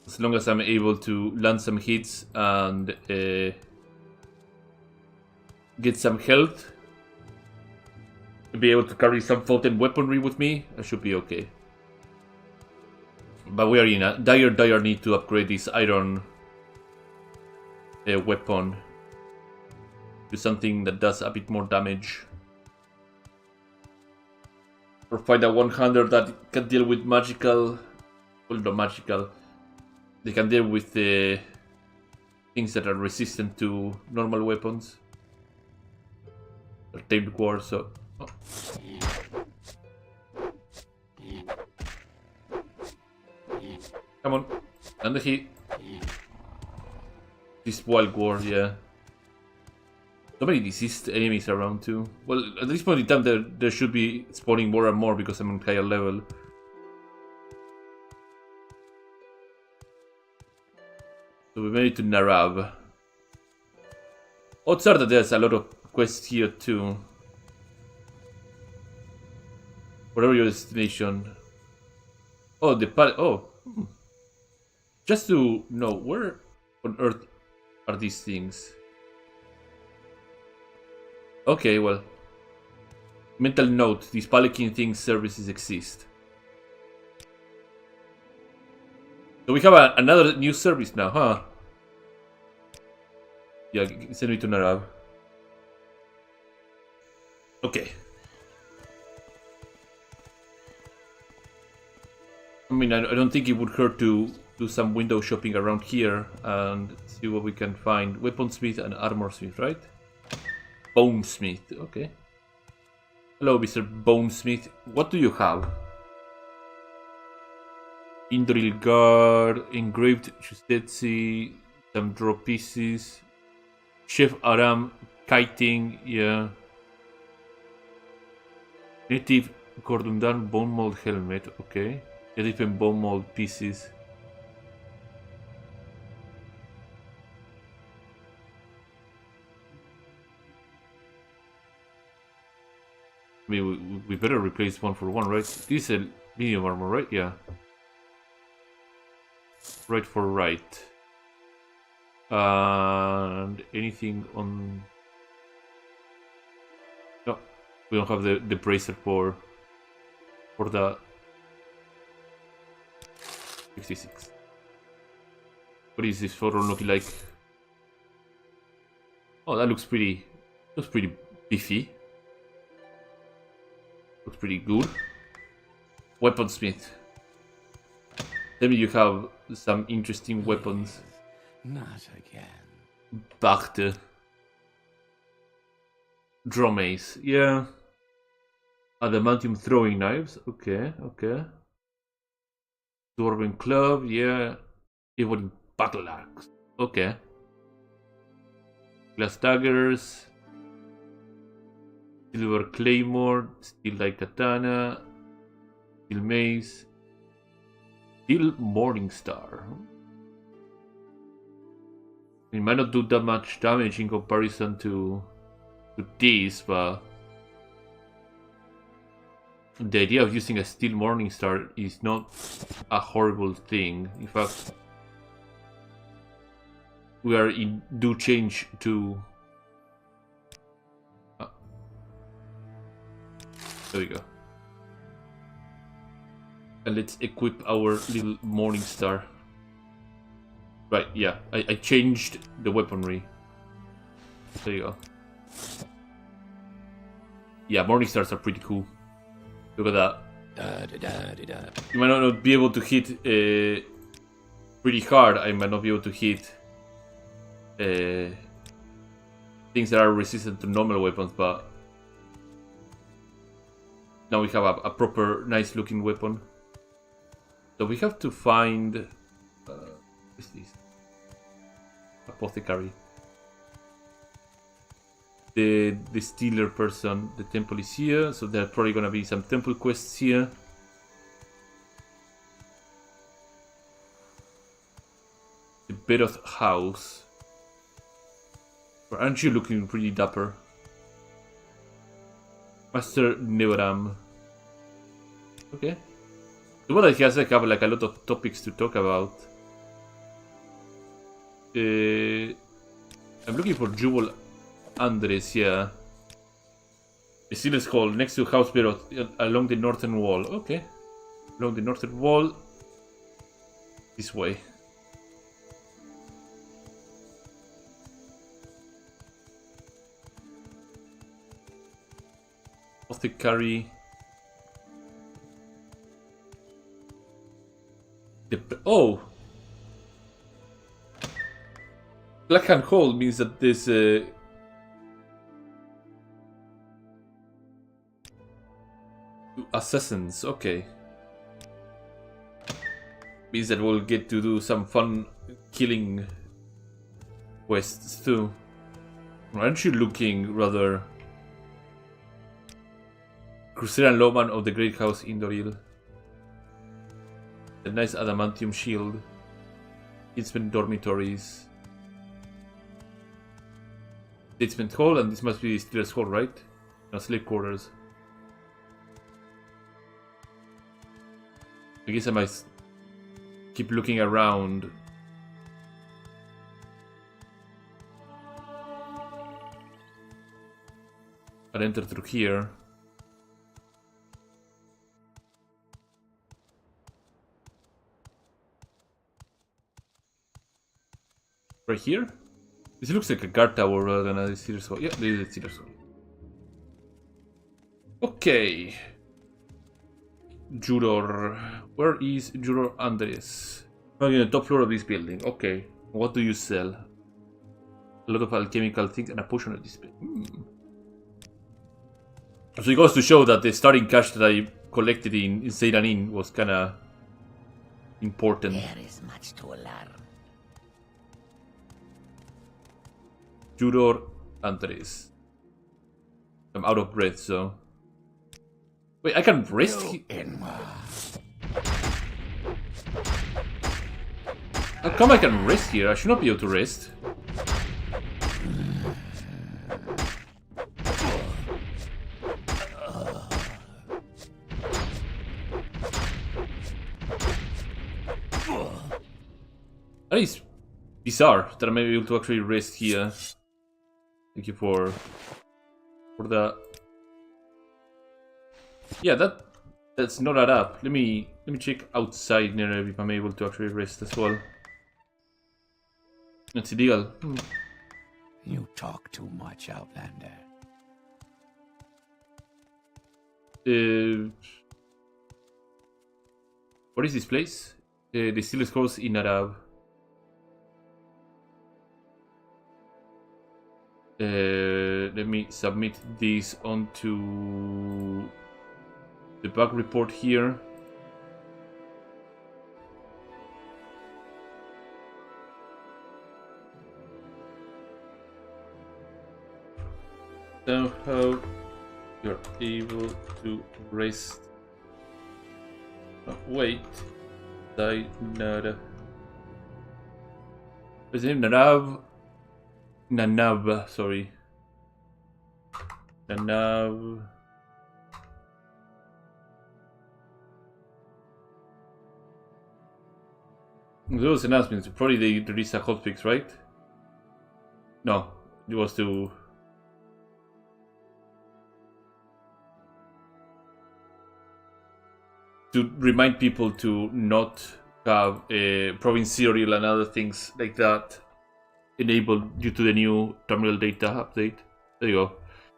Speaker 1: As long as I'm able to land some hits and get some health, be able to carry some fountain weaponry with me, I should be okay. But we are in a dire need to upgrade this iron weapon to something that does a bit more damage. Or find a 100 that can deal with magical, well, not magical, they can deal with things that are resistant to normal weapons. Or tamed core, so... Oh. Come on, and the hit. This wild war, yeah. So many deceased enemies around too. Well, at this point in time, there should be spawning more and more because I'm on higher level. So we made it to Narav. Odds are that there's a lot of quests here too. Whatever your destination. Oh, the oh. Just to know, where on earth are these things? Okay, well. Mental note, these Pelican things services exist. So we have another new service now, huh? Yeah, send me to Narav. Okay. I mean, I don't think it would hurt to do some window shopping around here and see what we can find. Weaponsmith and armorsmith, right? Bonesmith, okay. Hello, Mr. Bonesmith. What do you have? Indril guard, engraved Chustetsi, some draw pieces. Chef Aram, kiting, yeah. Native Gordundan bone mold helmet, okay. Different bone mold pieces. I mean, we better replace one for one, right? This is a medium armor, right? Yeah. Right for right. And anything on... No, we don't have the bracer for the 56. What is this photo looking like? Oh, that looks pretty beefy. Looks pretty good. Weaponsmith. Tell me you have some interesting weapons.
Speaker 3: Not again.
Speaker 1: Bachte. Dromace. Yeah. Adamantium throwing knives. Okay, okay. Dwarven club. Yeah. Even battle axe. Okay. Glass daggers. Silver claymore. Steel like katana. Steel mace. Steel morning star. It might not do that much damage in comparison to this, but the idea of using a steel morning star is not a horrible thing. In fact, we are in do change to. There we go. And let's equip our little morning star. Right, yeah, I changed the weaponry. There you go. Yeah, morning stars are pretty cool. Look at that. You might not be able to hit pretty hard. I might not be able to hit things that are resistant to normal weapons, but now we have a proper, nice looking weapon. So we have to find... what is this? Apothecary. The stealer person. The temple is here, so there are probably gonna be some temple quests here. The Beroth house. Aren't you looking pretty dapper? Master Neveram. Okay. So what I guess I have like a lot of topics to talk about. I'm looking for Jewel Andres, yeah. The Sealer's Hall, next to House Beroth, along the northern wall. Okay. Along the northern wall. This way. Apothecary. Oh! Blackhand Hall means that there's assassins, okay. Means that we'll get to do some fun killing quests too. Aren't you looking rather... Crusader and Lawman of the Great House in Doril. A nice adamantium shield. Statesman dormitories. Statesman Hall, and this must be Steeler's Hall, right? No, slave quarters. I guess I might keep looking around. I'll enter through here. Right here? This looks like a guard tower rather than a Steeler's Hall. Yeah, this is a Steeler's Hall. Okay. Juror. Where is Juror Andres? Oh, in the top floor of this building. Okay. What do you sell? A lot of alchemical things and a potion of display. So it goes to show that the starting cash that I collected in Seyranin was kinda important.
Speaker 3: There is much to learn.
Speaker 1: Juror Andres. I'm out of breath, so... Wait, I can rest here? How come I can rest here? I should not be able to rest. That is bizarre that I'm able to actually rest here. Thank you for the... Yeah, that's not add up. Let me check outside near if I'm able to actually rest as well. It's illegal.
Speaker 3: You talk too much, Outlander.
Speaker 1: What is this place? The Steeler's Coast in Arab. Let me submit this onto the bug report here. Somehow you're able to rest. Oh, wait. Nada. What's his name? Nanab, sorry. Nanab. Those announcements, probably they released a hotfix, right? No, it was to remind people to not have province serial and other things like that enabled due to the new Tamriel data update. There you go.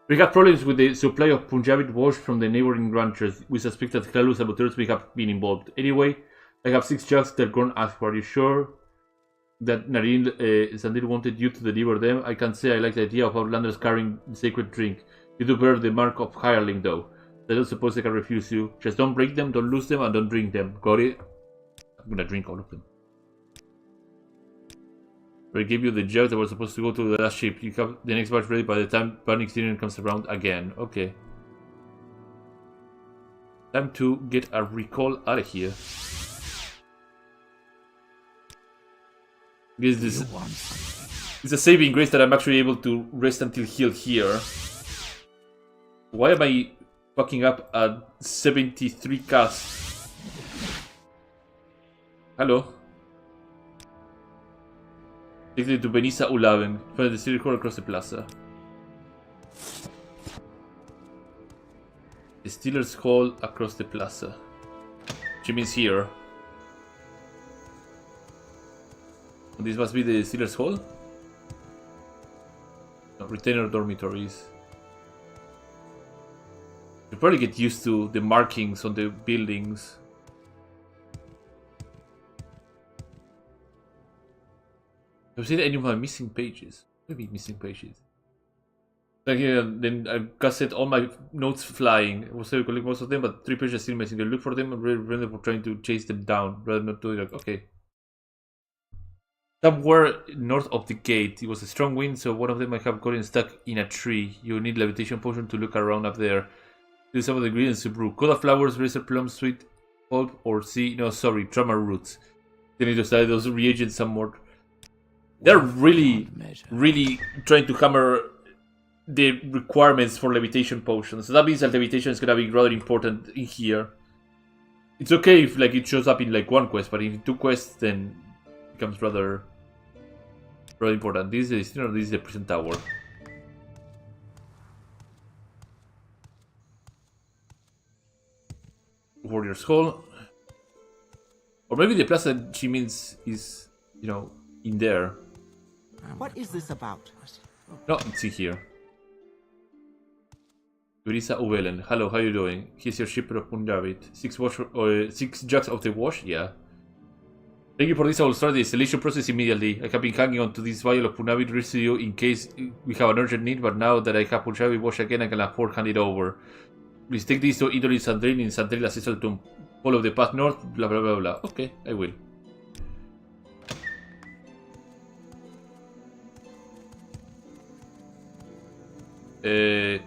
Speaker 1: We have problems with the supply of Punjabi wash from the neighboring ranchers. We suspect that Kalu saboteurs may have been involved. Anyway, I have 6 jugs that Gorne asked for. Are you sure that Nareen Sandil wanted you to deliver them? I can't say I like the idea of outlanders carrying the sacred drink. You do bear the mark of hireling though. I don't suppose I can refuse you. Just don't break them, don't lose them, and don't drink them. Got it? I'm gonna drink all of them. I gave you the jugs that were supposed to go to the last ship. You have the next batch ready by the time Panic Syrian comes around again. Okay. Time to get a recall out of here. This it's a saving grace that I'm actually able to rest until heal here. Why am I fucking up at 73 casts? Hello. Take it to Benissa Ulaven. Find the city across the plaza. The Stealer's Hall across the plaza. Which means here. This must be the Stealer's Hall? No, retainer dormitories. You probably get used to the markings on the buildings. Have you seen any of my missing pages? Maybe missing pages. Like, then I got set all my notes flying. I was able to collect most of them, but 3 pages are still missing. I look for them and random for trying to chase them down rather than doing like, okay. Somewhere north of the gate, it was a strong wind, so one of them might have gotten stuck in a tree. You need levitation potion to look around up there. Do some of the ingredients to brew. Coda flowers, razor plum, sweet pulp, or trauma roots. They need to study those reagents some more. They're really trying to hammer the requirements for levitation potions. So that means that levitation is gonna be rather important in here. It's okay if like it shows up in like 1 quest, but in 2 quests then it becomes rather important. This is the prison tower. Warrior's Hall. Or maybe the plaza she means is, in there.
Speaker 2: What is this about?
Speaker 1: No, it's in here. Urisa Uvelen. Hello, how you doing? Here's your shipper of Punjabit. 6 jugs of the wash? Yeah. Thank you for this. I will start the installation process immediately. I have been hanging on to this vial of Punjabit residue in case we have an urgent need, but now that I have Punjabi wash again, I can afford hand it over. Please take this to Idol in Sandril Ancestral Tomb. Follow the path north, blah blah blah blah. Okay, I will.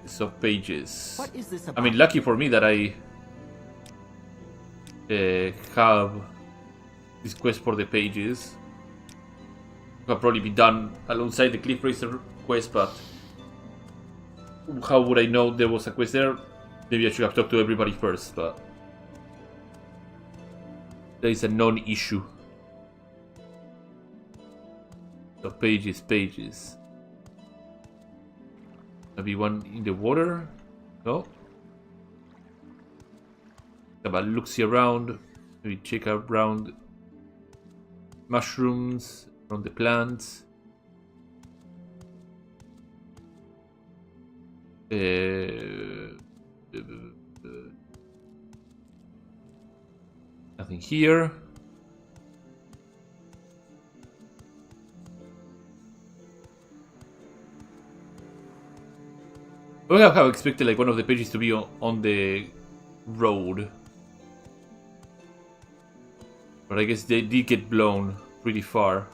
Speaker 1: Some pages.
Speaker 2: What is this about?
Speaker 1: I mean, lucky for me that I have this quest for the pages. It will probably be done alongside the Cliff Racer quest, but how would I know there was a quest there? Maybe I should have talked to everybody first, but that is a non-issue. So pages. Maybe one in the water? No? Have a look-see around. Maybe check around mushrooms, around the plants. Nothing here. I would have expected like one of the pages to be on the road. But I guess they did get blown pretty far.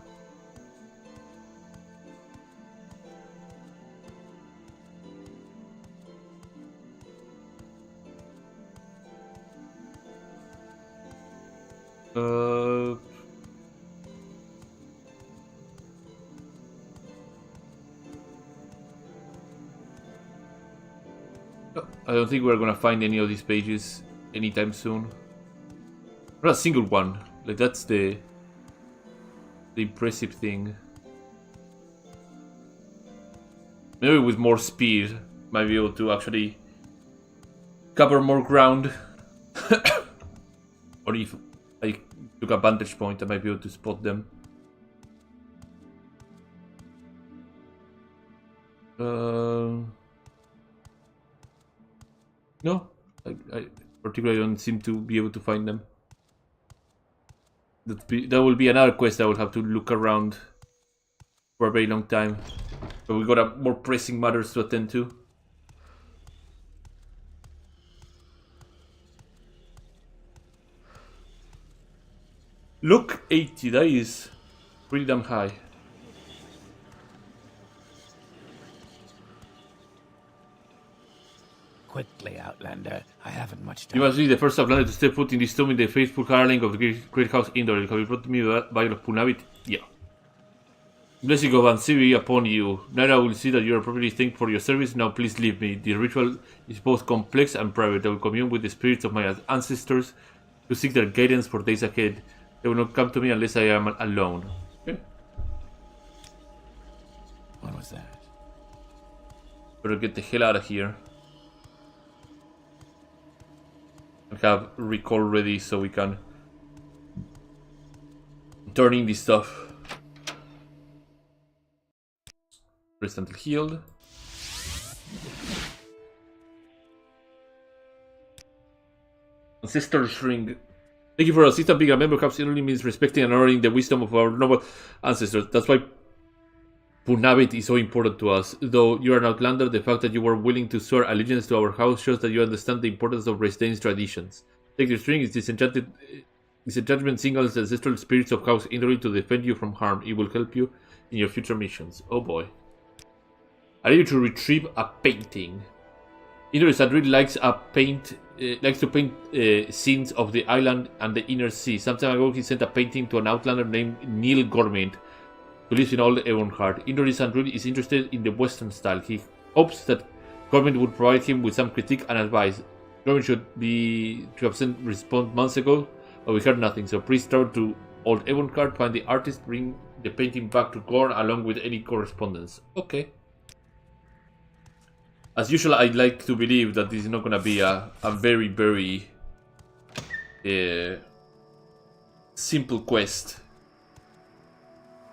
Speaker 1: Uh, I don't think we're gonna find any of these pages anytime soon. Not a single one. Like, that's the impressive thing. Maybe with more speed, might be able to actually cover more ground. Or if I took a vantage point, I might be able to spot them. No, I particularly don't seem to be able to find them. That will be another quest I will have to look around for a very long time. But we got a more pressing matters to attend to. Look, 80, that is pretty damn high.
Speaker 3: Quickly, Outlander. I haven't much
Speaker 1: You
Speaker 3: time.
Speaker 1: must be the first Outlander to step foot in this tomb in the faithful hireling of the great house Indor. Have you brought me the Bible of Punavit? Yeah. Blessing of Ansiri upon you. Naira will see that you are properly thanked for your service. Now please leave me. The ritual is both complex and private. I will commune with the spirits of my ancestors to seek their guidance for days ahead. They will not come to me unless I am alone. Okay.
Speaker 3: What was that?
Speaker 1: Better get the hell out of here. I have recall ready so we can turn in this stuff. Rest until healed. Ancestor's ring. Thank you for assisting. Being a member perhaps only means respecting and honoring the wisdom of our noble ancestors. That's why Punavit is so important to us. Though you are an outlander, the fact that you were willing to swear allegiance to our house shows that you understand the importance of Resdain's traditions. Take this ring. Its disenchantment signals the ancestral spirits of House Indori to defend you from harm. It will help you in your future missions. Oh boy. I need you to retrieve a painting. Indori Sadrid likes to paint scenes of the island and the inner sea. Some time ago, he sent a painting to an outlander named Neil Gorne, who lives in Old Avonheart. Indori Sadrid is interested in the Western style. He hopes that Gorne would provide him with some critique and advice. Gorne should have sent response months ago, but we heard nothing. So please travel to Old Avonheart, find the artist, bring the painting back to Gorne along with any correspondence. Okay. As usual, I'd like to believe that this is not going to be a very, very simple quest.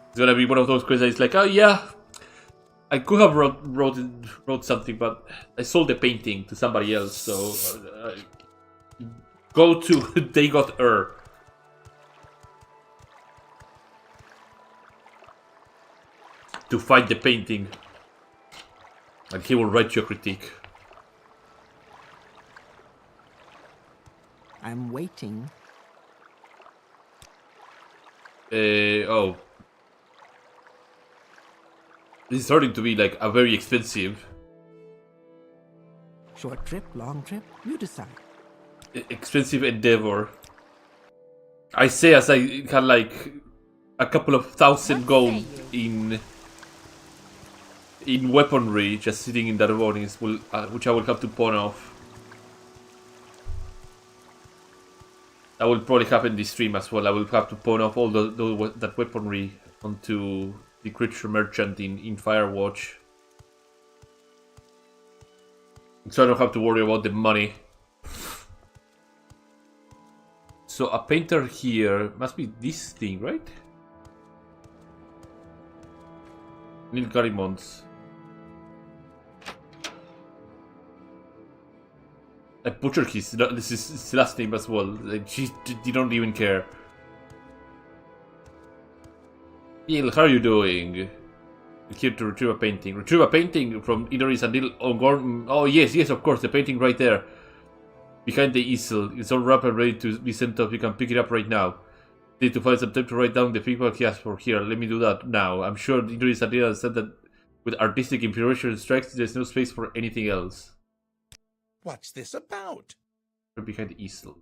Speaker 1: It's going to be one of those quests that is like, oh yeah, I could have wrote something, but I sold the painting to somebody else, so go to They Got to find the painting. And he will write you a critique.
Speaker 2: I'm waiting.
Speaker 1: Oh. This is starting to be like a very expensive.
Speaker 2: Short trip, long trip, you decide.
Speaker 1: Expensive endeavor. I say as I had like a couple of thousand gold in weaponry just sitting in Darbonis, which I will have to pawn off. That will probably happen this stream as well. I will have to pawn off all that weaponry onto the creature merchant in Firewatch. So I don't have to worry about the money. So a painter here must be this thing, right? Neil Garimond's. I butchered his last name as well. Like, they don't even care. Neil, how are you doing? You're here to retrieve a painting. Retrieve a painting from Indori's and Gorne. Oh yes, of course, the painting right there. Behind the easel. It's all wrapped and ready to be sent off. You can pick it up right now. Need to find some time to write down the feedback he asked for. Here, let me do that now. I'm sure Indori's and said that with artistic inspiration strikes, there's no space for anything else.
Speaker 3: What's this about?
Speaker 1: Behind the easel.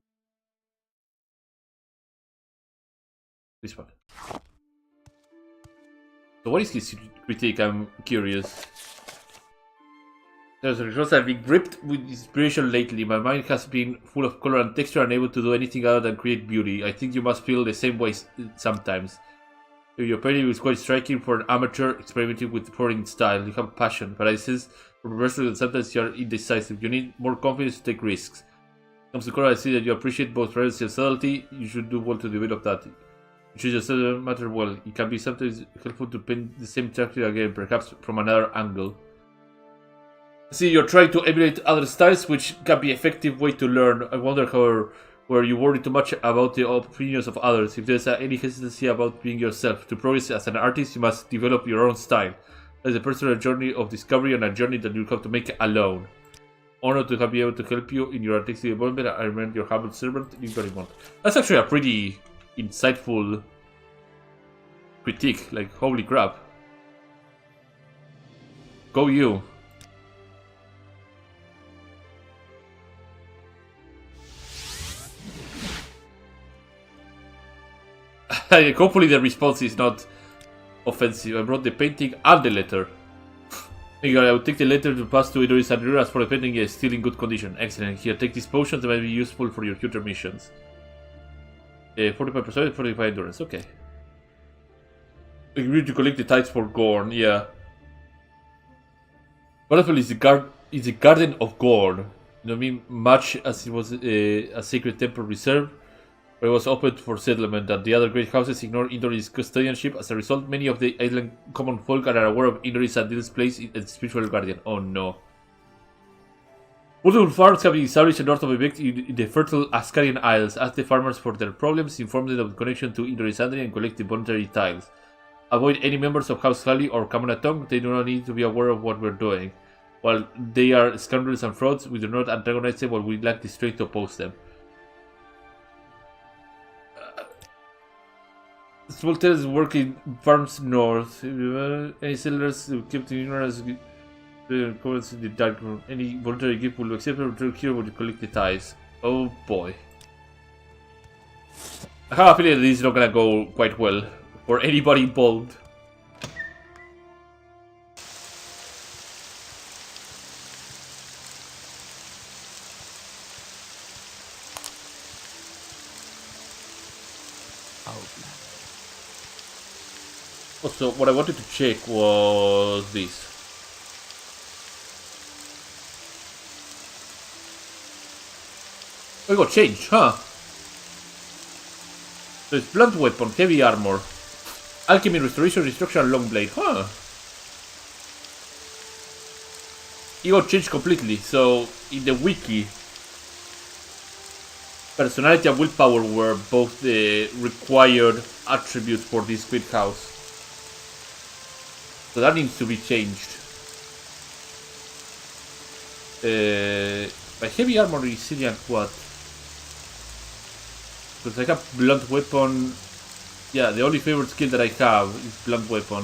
Speaker 1: This one. So what is his critique? I'm curious. As a result, I've been gripped with inspiration lately. My mind has been full of color and texture, unable to do anything other than create beauty. I think you must feel the same way sometimes. Your painting is quite striking for an amateur experimenting with pouring style. You have passion, but I sense from reversal that sometimes you are indecisive. You need more confidence to take risks. When it comes to color, I see that you appreciate both privacy and subtlety. You should do well to develop that. You should just matter well. It can be sometimes helpful to paint the same character again, perhaps from another angle. See, you're trying to emulate other styles, which can be an effective way to learn. I wonder, however, where you worry too much about the opinions of others. If there's any hesitancy about being yourself, to progress as an artist, you must develop your own style. That's a personal journey of discovery and a journey that you'll have to make alone. Honored to be able to help you in your artistic development. I remain your humble servant, Gorne. That's actually a pretty insightful critique. Like, holy crap. Go you. Hopefully the response is not offensive. I brought the painting and the letter. I will take the letter to pass to Idris and as for the painting, is still in good condition. Excellent. Here, take these potions that might be useful for your future missions. 45%, 45 endurance. Okay. Agree to collect the tithes for Gorne. Yeah. Wonderful is the Garden of Gorne. You know what I mean? Much as it was a sacred temple reserve, where it was opened for settlement, and the other great houses ignored Indori's custodianship. As a result, many of the island common folk are aware of Indori's and Dylan's place as spiritual guardian. Oh no. Multiple farms have been established north of Evict in the fertile Ascarian Isles. Ask the farmers for their problems, inform them of the connection to Indori's Andri, and collect the voluntary tiles. Avoid any members of House Halley or Kamunatong. They do not need to be aware of what we're doing. While they are scoundrels and frauds, we do not antagonize them while we lack the strength to oppose them. Small towns work in farms north. Any settlers who kept in ignorance comments in the dark room. Any voluntary gift will be accepted or return here when you collect the ties. Oh boy. I have a feeling that this is not gonna go quite well for anybody involved. Also, what I wanted to check was this. Oh, it got changed, huh? So it's blunt weapon, heavy armor, alchemy, restoration, destruction, long blade, huh? It got changed completely, so in the wiki, personality and willpower were both the required attributes for this Squid House. So that needs to be changed. My heavy armor resilient what? Because I have blunt weapon. Yeah, the only favorite skill that I have is blunt weapon.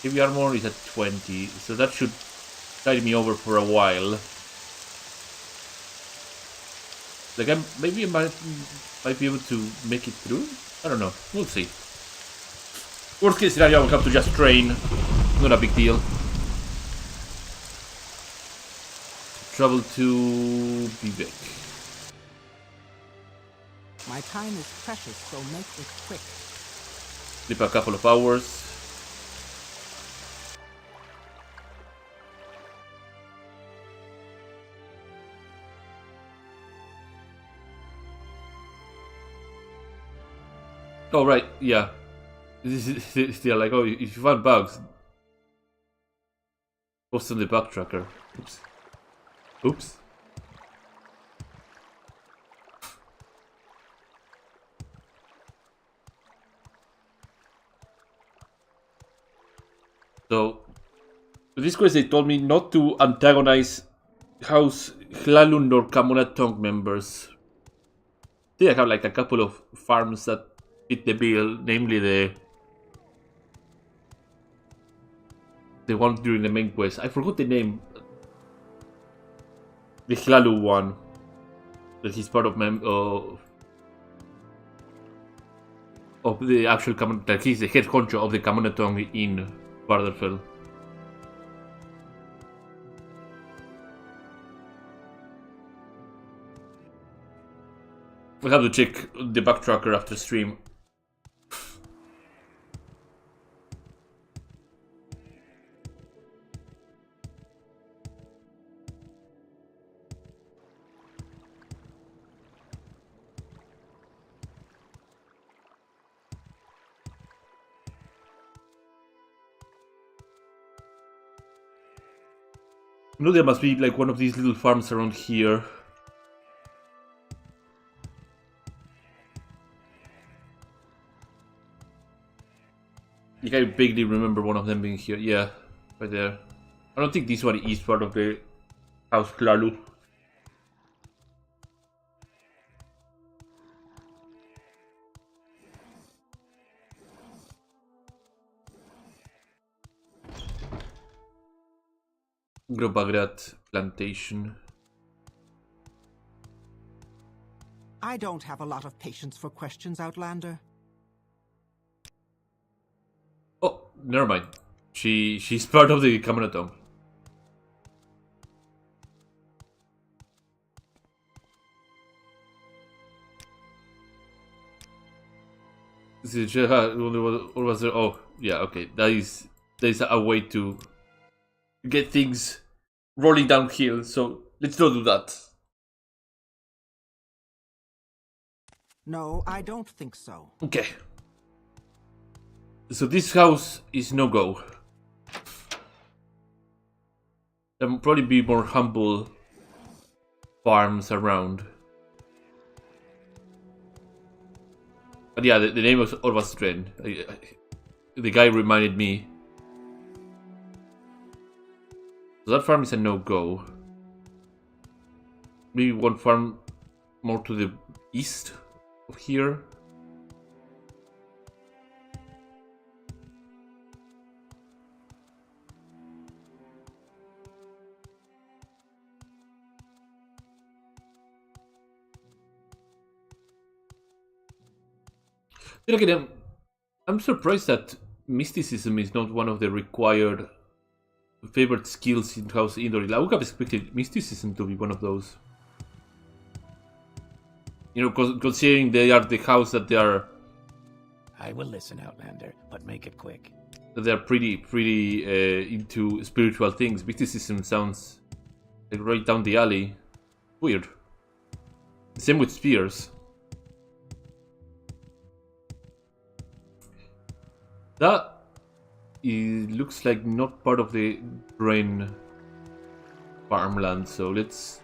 Speaker 1: Heavy armor is at 20, so that should tide me over for a while. Like maybe I might be able to make it through. I don't know. We'll see. Worst case scenario, I will have to just train. Not a big deal. Travel to Vivek.
Speaker 2: My time is precious, so make it quick.
Speaker 1: Sleep a couple of hours. Oh right, yeah. This is still like, oh, if you find bugs, post on the bug tracker. Oops. Oops. So, with this quest, they told me not to antagonize House Hlalun or Kamunatong members. I think I have like a couple of farms that fit the bill, namely the one during the main quest. I forgot the name. The Hlalu one. That he's part of of the actual command, that he's the head honcho of the Commonaton in Barderfell. We'll have to check the backtracker after stream. I know there must be like one of these little farms around here. Like I vaguely remember one of them being here. Yeah, right there. I don't think this one is part of the House Klalu. Grobagrat Plantation.
Speaker 2: I don't have a lot of patience for questions, Outlander.
Speaker 1: Oh, never mind. She's part of the Commonaton. Or was there? Oh, yeah. Okay, that is a way to get things rolling downhill. So let's not do that.
Speaker 2: No, I don't think so.
Speaker 1: Okay. So this house is no go. There will probably be more humble farms around. But yeah, the name was Orvastren. The guy reminded me. So that farm is a no-go. Maybe one farm more to the east of here. Then again, I'm surprised that mysticism is not one of the required favorite skills in House Indoril. I would have expected mysticism to be one of those. You know, considering they are the house that they are.
Speaker 3: I will listen, Outlander, but make it quick.
Speaker 1: That they are pretty into spiritual things. Mysticism sounds like right down the alley. Weird. Same with spears. That it looks like not part of the Grain farmland, so let's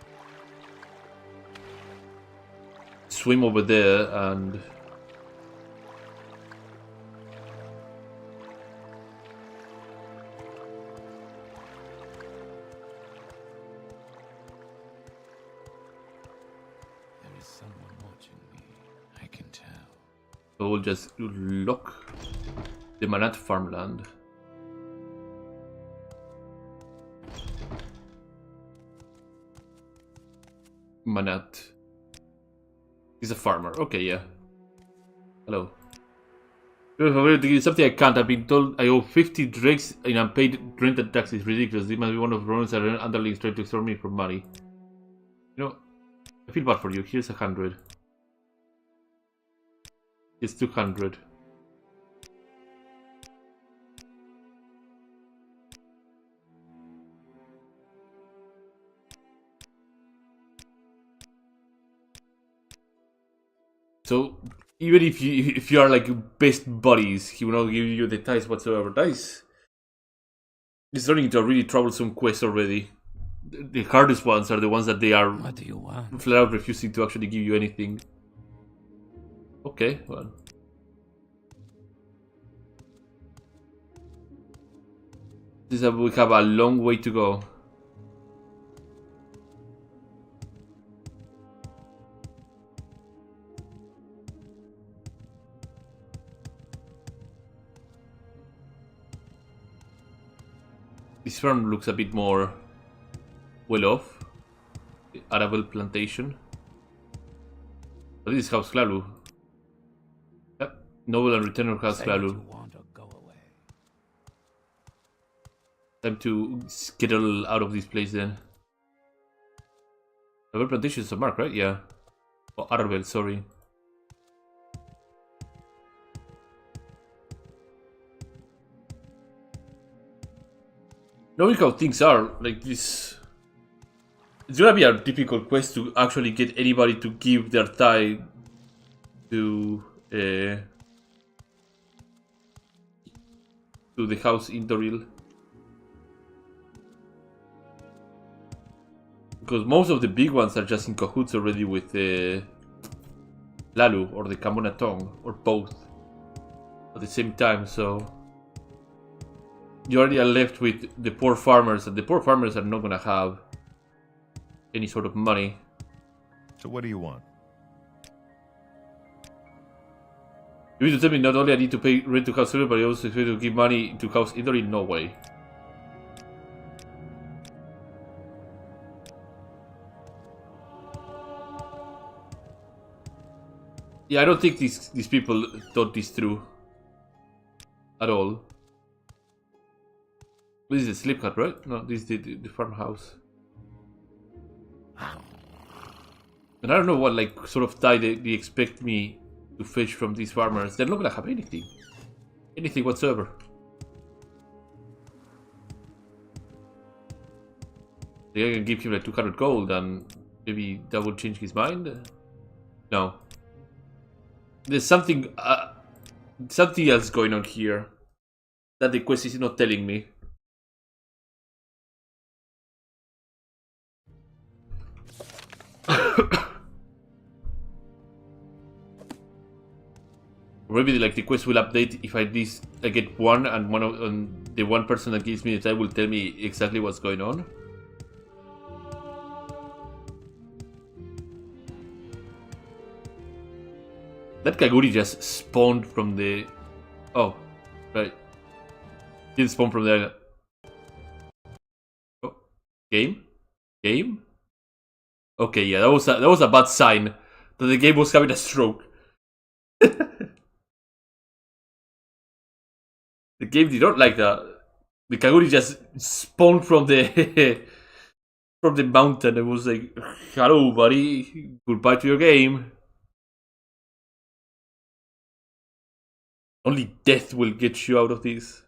Speaker 1: swim over there and
Speaker 3: There is someone watching me. I can tell.
Speaker 1: so we'll just lock the Manat farmland. Manat. He's a farmer. Okay, yeah. Hello. Something I can't. I've been told I owe 50 drakes in unpaid rent and taxes. Ridiculous. This must be one of the Romans that are underlings trying to extort me for money. You know, I feel bad for you. Here's 100. It's 200. So even if you are like best buddies, he will not give you the ties whatsoever. That is, it's turning into a really troublesome quest already. The hardest ones are the ones that they are
Speaker 3: What do you want?
Speaker 1: flat out refusing to actually give you anything. Okay, well. We have a long way to go. This farm looks a bit more well off. The Arable plantation. But this is House Klalu. Yep. Noble and return of House
Speaker 3: Say what you
Speaker 1: Lalu.
Speaker 3: want or go away.
Speaker 1: Time to skedaddle out of this place then. Our plantations of Mark, right? Yeah. Oh, Arbel, sorry. Knowing how things are, like this... It's gonna be a difficult quest to actually get anybody to give their tie to the house in Doril. Because most of the big ones are just in cahoots already with Lalu or the Kamona Tong, or both at the same time, so you already are left with the poor farmers, and the poor farmers are not gonna have any sort of money.
Speaker 5: So what do you want?
Speaker 1: You mean to tell me not only I need to pay rent to House Silver, but I also expect to give money to House Idori? No way. Yeah, I don't think these people thought this through at all. This is the sleep hut, right? No, this is the farmhouse. And I don't know what like sort of tie they expect me to fetch from these farmers. They're not gonna have anything. Anything whatsoever. They're gonna give him like 200 gold and maybe that will change his mind? No. There's something else going on here that the quest is not telling me. Maybe like the quest will update if I get one, and the one person that gives me the time will tell me exactly what's going on. That Kaguri just spawned from the... Oh, right. Didn't spawn from the... Oh, game? Game? Okay, yeah, that was a bad sign that the game was having a stroke. The game did not like that. The Kaguri just spawned from the from the mountain. It was like, hello, buddy. Goodbye to your game. Only death will get you out of this.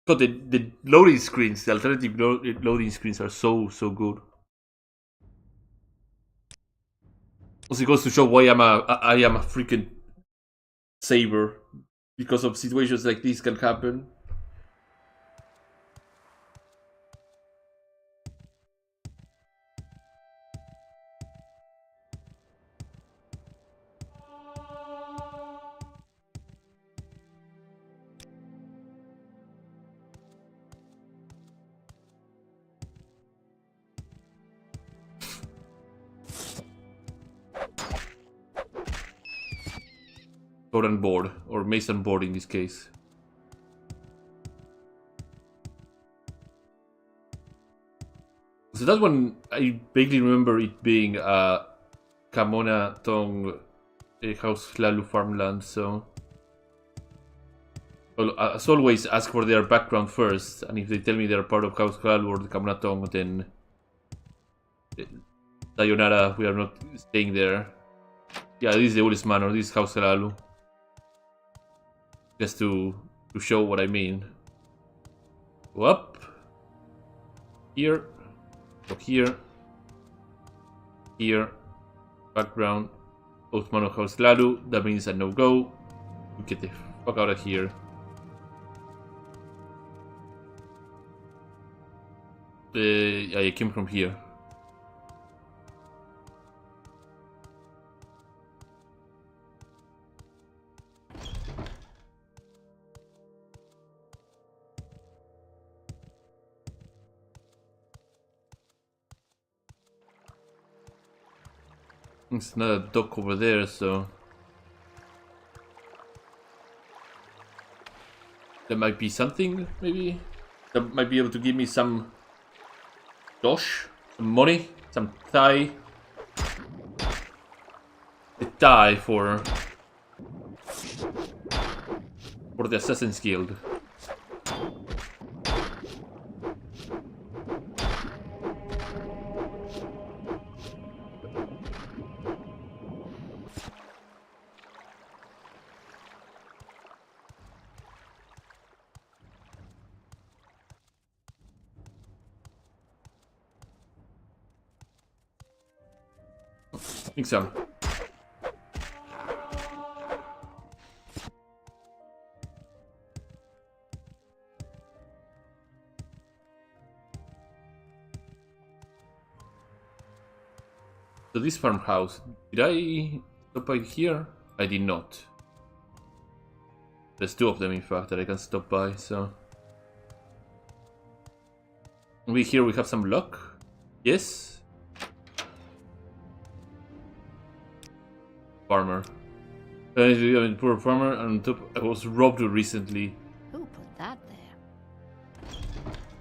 Speaker 1: God, the loading screens, the alternative loading screens are so good. Also, it goes to show why I am a freaking saver, because of situations like this can happen. Toran board, or mason board in this case. So that one, I vaguely remember it being Kamona Tong House Lalu farmland, so... Well, as always, ask for their background first, and if they tell me they're part of House Lalu or the Kamona Tong, then... Sayonara, we are not staying there. Yeah, this is the oldest manor, this is House Lalu. Just to show what I mean. Go up. Here. Go here. Here. Background. Osmano House Lalu. That means a no-go. Get the fuck out of here. I came from here. It's not a dock over there, so... That might be something, maybe? That might be able to give me some... dosh? Some money? Some Thai? the tie for the Assassin's Guild. I think so. So this farmhouse, did I stop by here? I did not. There's two of them in fact that I can stop by, so... Maybe here we have some luck? Yes? Farmer. Poor farmer, and on top I was robbed recently.
Speaker 4: Who put that there?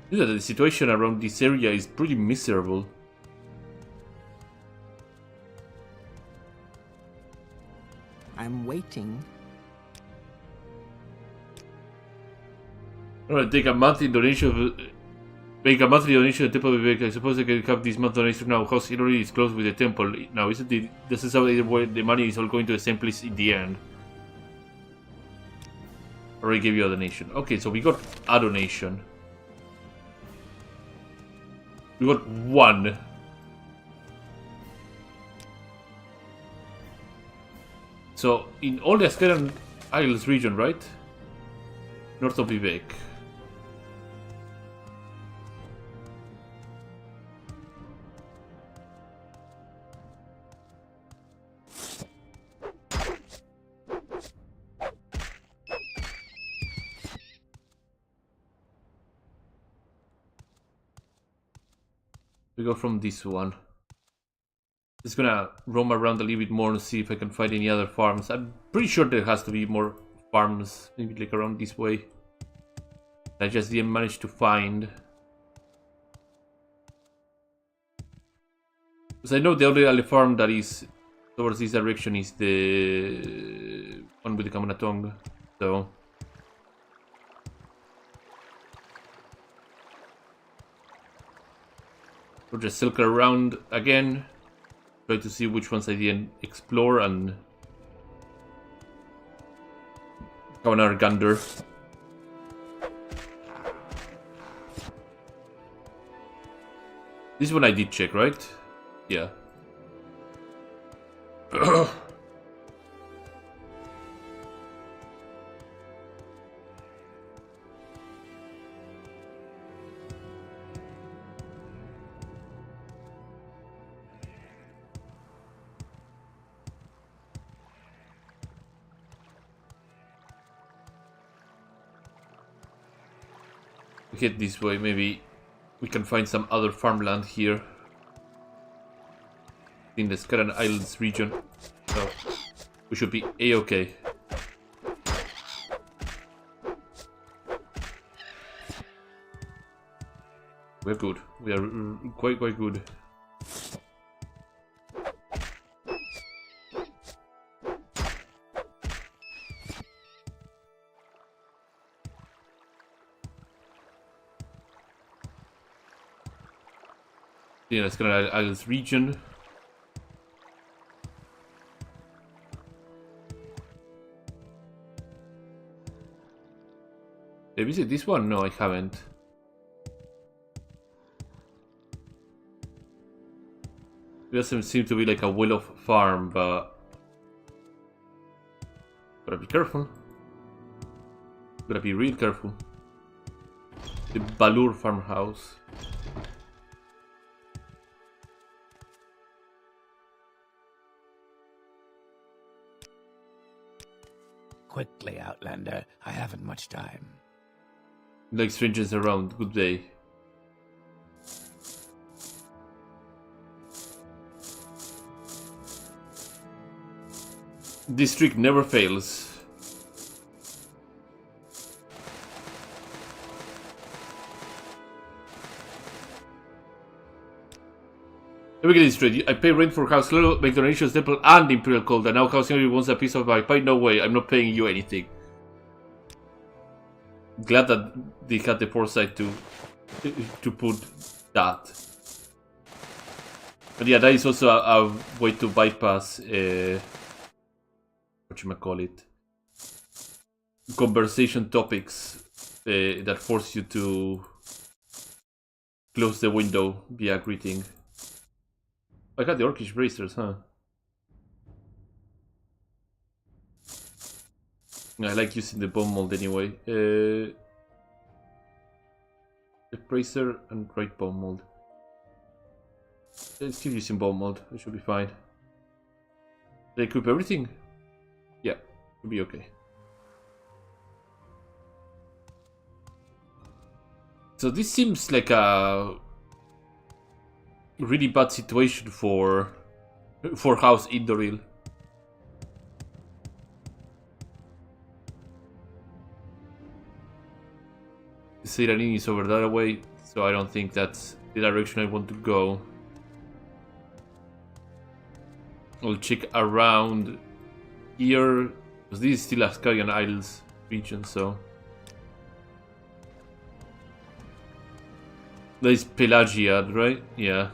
Speaker 1: You know that the situation around this area is pretty miserable.
Speaker 2: I'm waiting.
Speaker 1: Alright, take a monthly donation. Make a monthly donation to the Temple of Vivek. I suppose I can have this month donation now. House Hillary is close with the temple now, isn't it? This is how the money is all going to the same place in the end. Already gave you a donation. Okay, so we got a donation. We got one. So, in all the Ascaran Isles region, right? North of Vivek. We go from this one. Just gonna roam around a little bit more and see if I can find any other farms. I'm pretty sure there has to be more farms, maybe like around this way. I just didn't manage to find. Because I know the only farm that is towards this direction is the one with the Kamanatong. So we'll just circle around again. Try to see which ones I didn't explore and have another gander. This one I did check, right? Yeah. Head this way, maybe we can find some other farmland here in the Ascaran Islands region. So we should be a-okay. We're good. We are quite good. Yeah, Ascaran Islands region. Have you seen this one? No, I haven't. It doesn't seem to be like a well-off farm, but gotta be careful. Gotta be real careful. The Balur farmhouse.
Speaker 3: Quickly, Outlander. I haven't much time.
Speaker 1: Like strangers around. Good day. This trick never fails. Let me get this straight. I pay rent for House Lelo, make donations, temple, and Imperial Cult, and now House Henry wants a piece of my pie? No way, I'm not paying you anything. Glad that they had the foresight to put that. But yeah, that is also a way to bypass whatchamacallit, conversation topics that force you to close the window via greeting. I got the Orcish bracers, huh? I like using the bone mold anyway. The bracer and right bone mold. Let's keep using bone mold. It should be fine. Did I equip everything? Yeah, should be okay. So this seems like a really bad situation for House Indoril. Siranin is over that way, so I don't think that's the direction I want to go. I'll check around here, because this is still Ascarian Isles region, so... That is Pelagia, right? Yeah.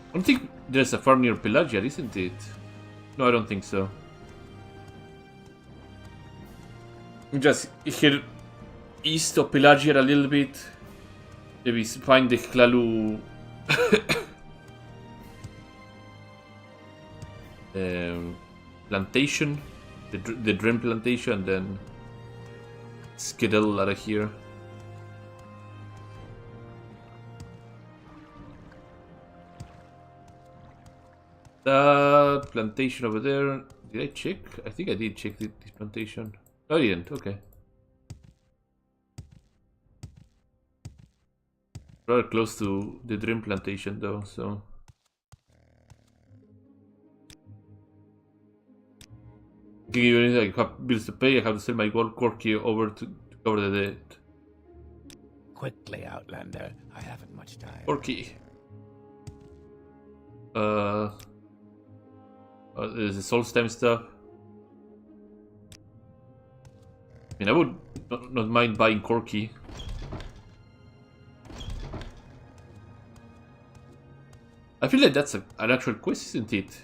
Speaker 1: I don't think there's a farm near Pelagia, isn't it? No, I don't think so. Just here east of Pelagia a little bit. Maybe find the Hlalu plantation, the Dren plantation, and then skedaddle out of here. That plantation over there. Did I check? I think I did check this plantation. No, I didn't. Okay. Rather close to the Dream plantation, though, so. I have bills to pay. I have to sell my gold corky over to cover the debt.
Speaker 3: Quickly, Outlander. I haven't much time.
Speaker 1: Corky. There's the Solstheim stuff. I mean, I would not mind buying Corky. I feel like that's an actual quest, isn't it?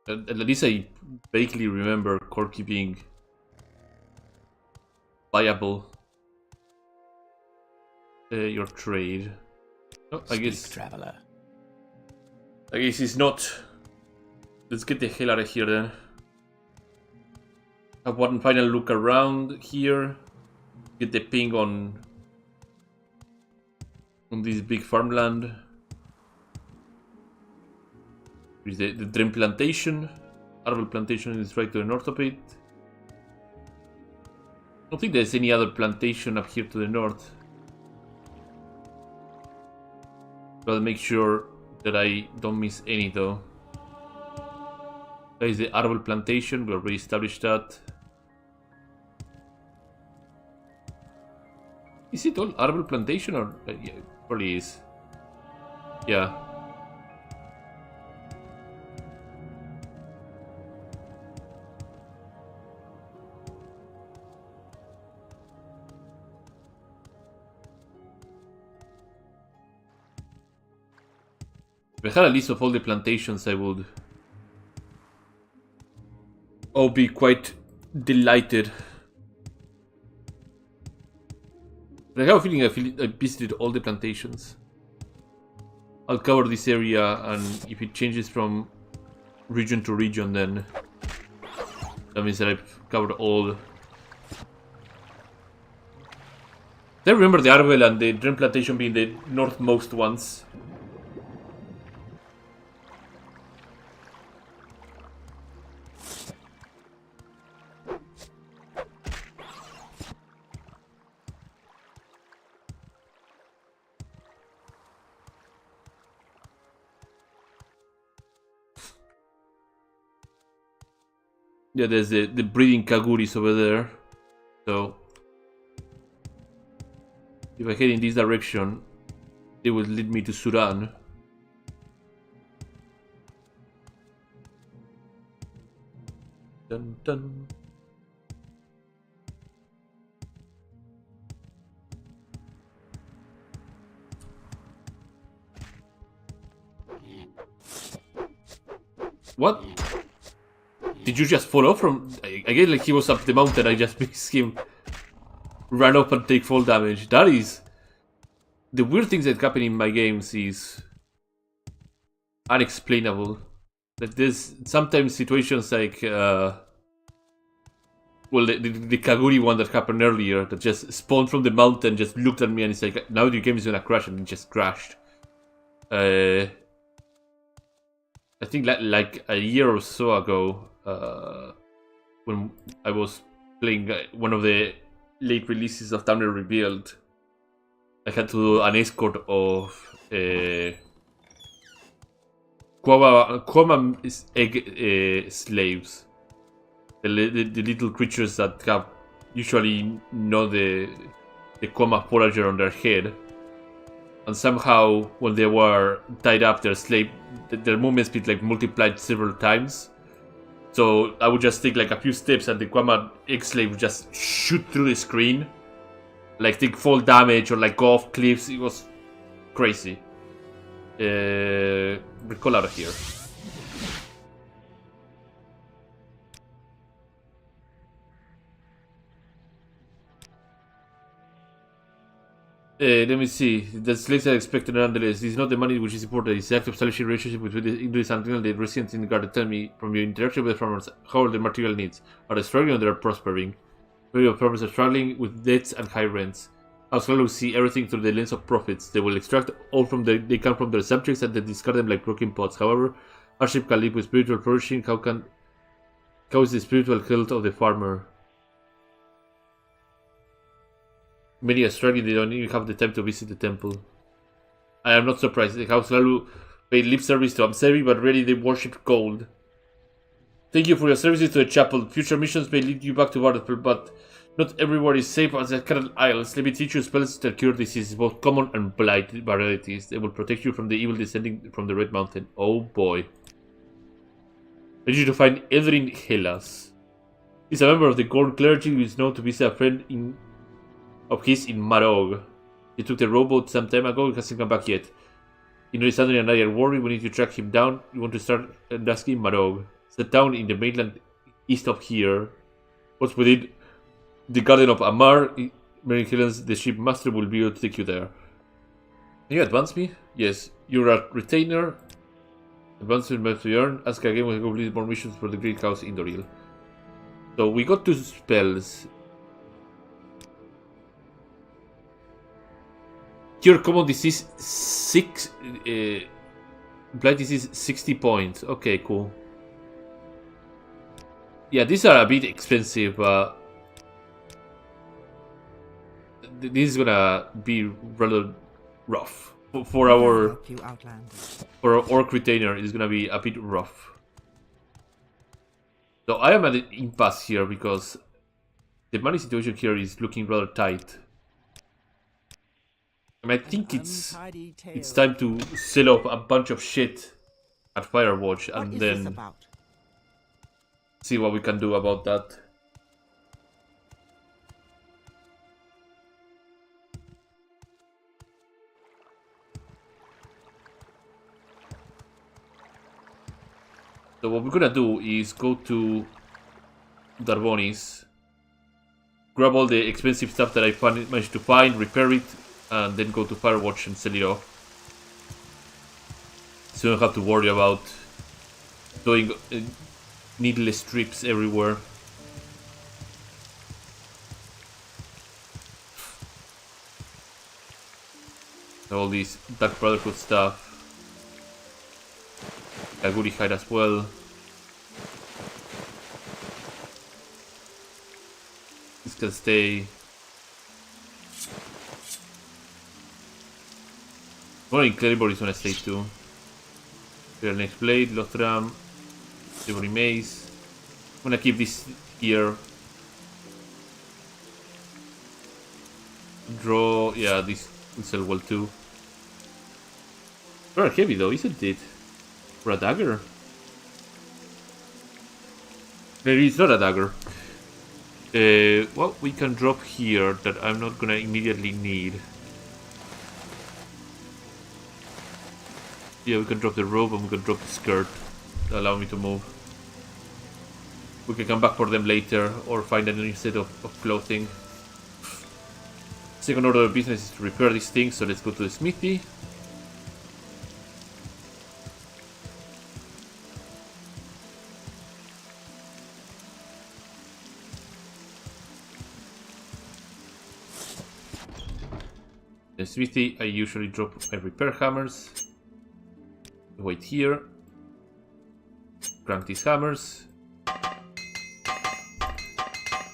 Speaker 1: At least I vaguely remember Corky being viable. Your trade. Oh, I guess.
Speaker 3: Traveler.
Speaker 1: I guess it's not. Let's get the hell out of here then. Have one final look around here. Get the ping on this big farmland. There's the Dream plantation. Arbol plantation is right to the north of it. I don't think there's any other plantation up here to the north. Gotta make sure that I don't miss any though. There is the Arbol plantation, we already established that. Is it all Arbol plantation or? Yeah, it probably is. Yeah. If I had a list of all the plantations, I would be quite delighted. But I have a feeling I visited all the plantations. I'll cover this area, and if it changes from region to region, then that means that I've covered all. I remember the Arbel and the Dream plantation being the northmost ones. Yeah, there's the breeding Kaguris over there. So if I head in this direction, it will lead me to Sudan. Dun dun. What? Did you just fall off from... I guess like he was up the mountain, I just missed him. Run up and take fall damage. That is... The weird things that happen in my games is... unexplainable. Like there's sometimes situations like... well, the Kaguri one that happened earlier, that just spawned from the mountain, just looked at me and it's like, now the game is gonna crash, and it just crashed. I think like a year or so ago, when I was playing one of the late releases of Tamriel Rebuilt, I had to do an escort of Quama egg slaves, the little creatures that have usually not the Quama forager on their head. And somehow, when they were tied up, their movement speed like multiplied several times. So I would just take like a few steps, and the Quama X-Slave would just shoot through the screen, like take fall damage or like go off cliffs. It was crazy. Recall out of here. Let me see. The slaves are expected nonetheless. This is not the money which is important. It's the act of establishing relationship between the English and the residents in the garden. Tell me, from your interaction with the farmers, how are the material needs? Are they struggling or they are prospering? Many of farmers are struggling with debts and high rents. House will see everything through the lens of profits. They will extract all they can from their subjects and then discard them like broken pots. However, hardship can lead with spiritual flourishing. How is the spiritual health of the farmer? Many are struggling, they don't even have the time to visit the temple. I am not surprised. The House Lalu paid lip service to Amsevi, but really they worshipped gold. Thank you for your services to the chapel. Future missions may lead you back to Vardaspil, but not everywhere is safe as the Cattle Isles. Let me teach you spells that cure diseases, both common and blight varieties. They will protect you from the evil descending from the Red Mountain. Oh boy. I need you to find Edrin Hellas. He's a member of the Gorne clergy who is known to be a friend of his in Marog. He took the rowboat some time ago and hasn't come back yet. You know, Sandra and I are worried. We need to track him down. You want to start asking Marog. It's a town in the mainland east of here. What's within the Garden of Amar? Mary Helens, the ship master, will be able to take you there. Can you advance me? Yes. You're a retainer. Advancement must be earned. Ask again when you complete more missions for the Great House in Doril. So we got 2 spells. Cure common disease 6. Blight disease 60 points. Okay, cool. Yeah, these are a bit expensive. This is gonna be rather rough for our orc retainer. It's gonna be a bit rough. So I am at an impasse here because the money situation here is looking rather tight. I think it's time to sell off a bunch of shit at Firewatch and then see what we can do about that. So what we're gonna do is go to Darbonis, grab all the expensive stuff that I managed to find, repair it, and then go to Firewatch and sell it off. So you don't have to worry about doing needless trips everywhere. All this Dark Brotherhood stuff. Kaguri hide as well. This can stay. More Incredible is on a state too. Next Blade, Lothram, Ivory Maze. gonna keep this here. Draw, yeah, this will sell well too. Very heavy though, isn't it? For a dagger? Maybe it's not a dagger. Well, we can drop here that I'm not gonna immediately need. Yeah, we can drop the robe and we can drop the skirt. Allow me to move. We can come back for them later or find a new set of clothing. Second order of business is to repair these things, so let's go to the smithy. The smithy, I usually drop my repair hammers. Wait here. Crank these hammers.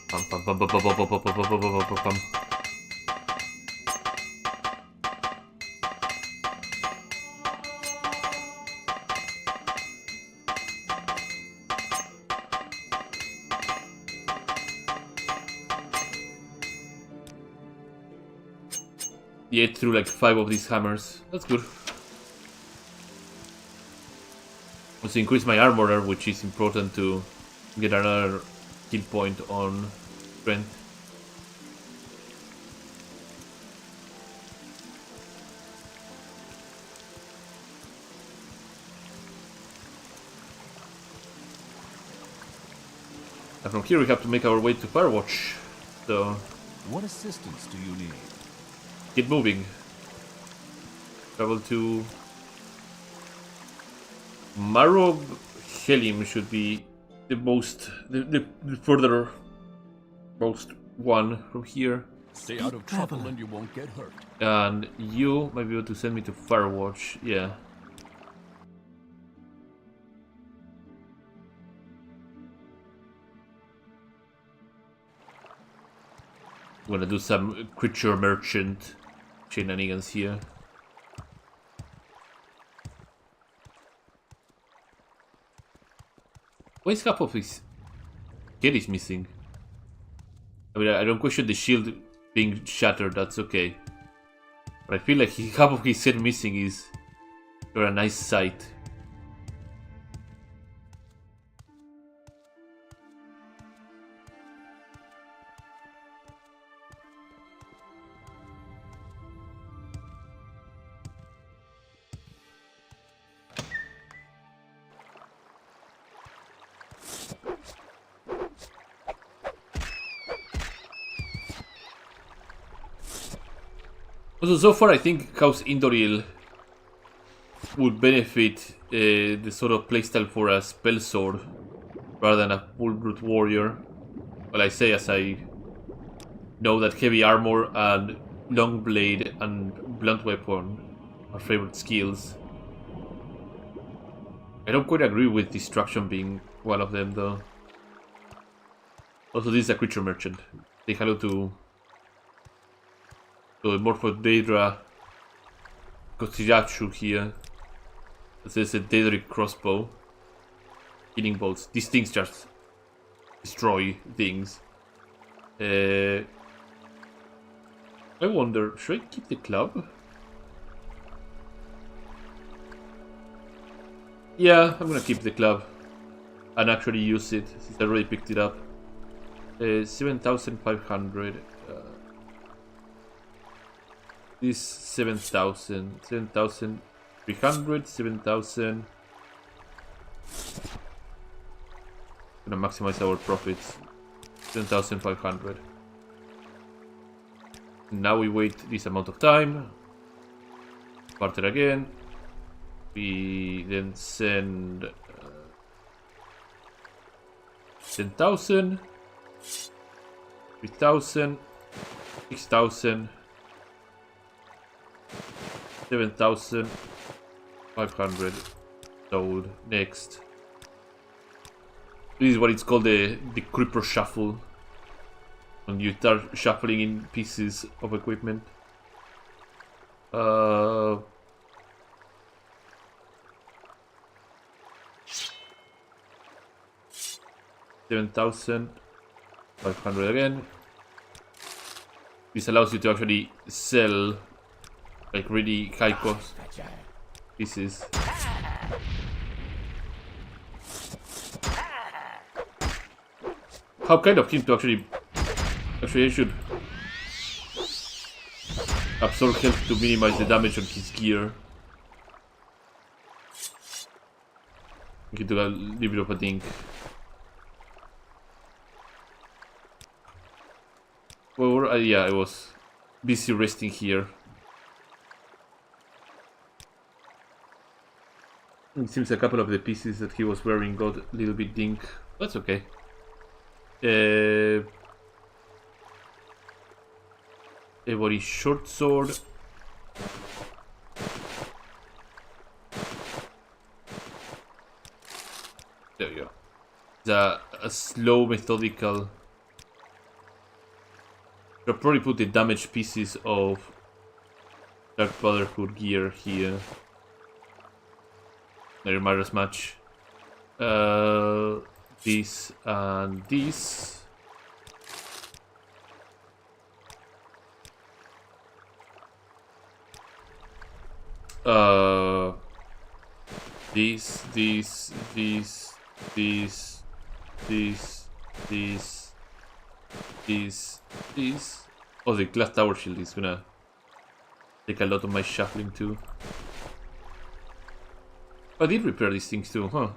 Speaker 1: Pum, pum, pum, pum, pum, pum, pum, pum, pum, pum, pum, pum. Yeah, threw like 5 of these hammers. That's good. Also increase my armor, which is important to get another kill point on strength. And from here we have to make our way to Firewatch. So
Speaker 3: What assistance do you need?
Speaker 1: get moving. Travel to Marog Helim should be the further most one from here.
Speaker 3: Stay out of trouble and you won't get hurt.
Speaker 1: And you might be able to send me to Firewatch, yeah. I'm gonna do some creature merchant shenanigans here. Why is half of his head is missing? I mean, I don't question the shield being shattered, that's okay. But I feel like half of his head missing is for a nice sight. Also, so far I think House Indoril would benefit the sort of playstyle for a spell sword rather than a full brute warrior. Well, I say as I know that heavy armor and long blade and blunt weapon are favorite skills. I don't quite agree with destruction being one of them though. Also, this is a creature merchant. Say hello to Morphodedra Kosirachu here. This is a Daedric crossbow. Killing bolts. These things just destroy things. I wonder, should I keep the club? Yeah, I'm gonna keep the club and actually use it since I already picked it up. 7,500. This 7,000, 7,300, 7,000. Gonna maximize our profits. 7,500. Now we wait this amount of time. Barter again. We then send 10,000, 3,000, 6,000. 7,500 sold. Next. This is what it's called the creeper shuffle. When you start shuffling in pieces of equipment. 7,500 again. This allows you to actually sell like really high cost pieces. How kind of him to actually I should absorb health to minimize the damage on his gear. He took a little bit of a think. Well, yeah, I was busy resting here. It seems a couple of the pieces that he was wearing got a little bit dink. That's okay. Ebony short sword. There we go. It's a slow, methodical. I'll probably put the damaged pieces of Dark Brotherhood gear here. Doesn't matter as much. This and this. These. Oh, the glass tower shield is gonna take a lot of my shuffling too. I did repair these things too, huh?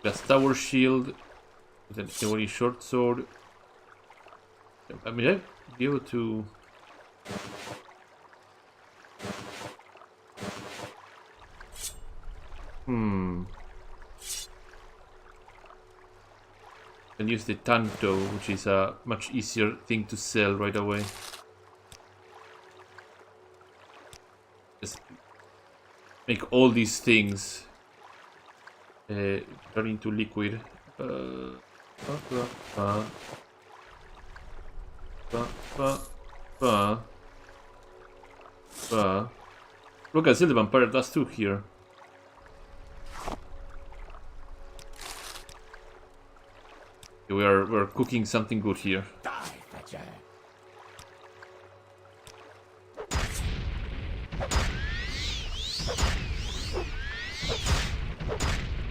Speaker 1: Glass tower shield with an ebony short sword. I mean, I'd be able to. And use the Tanto, which is a much easier thing to sell right away. Just make all these things turn into liquid. Look, I see the vampire does too here. We're cooking something good here.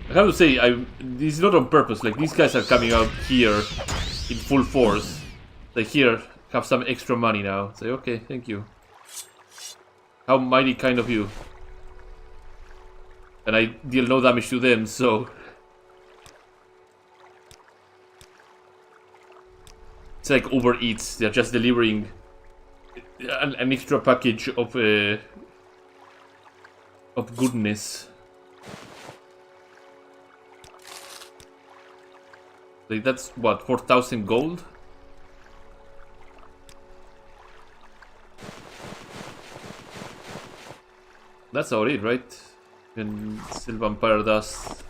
Speaker 1: I have to say, this is not on purpose. Like, these guys are coming out here in full force. Like, here, have some extra money now. Say, okay, thank you. How mighty kind of you. And I deal no damage to them, so. It's like Uber Eats. They're just delivering an extra package of goodness. Like, that's what, 4,000 gold? That's about it, right? And still vampire dust.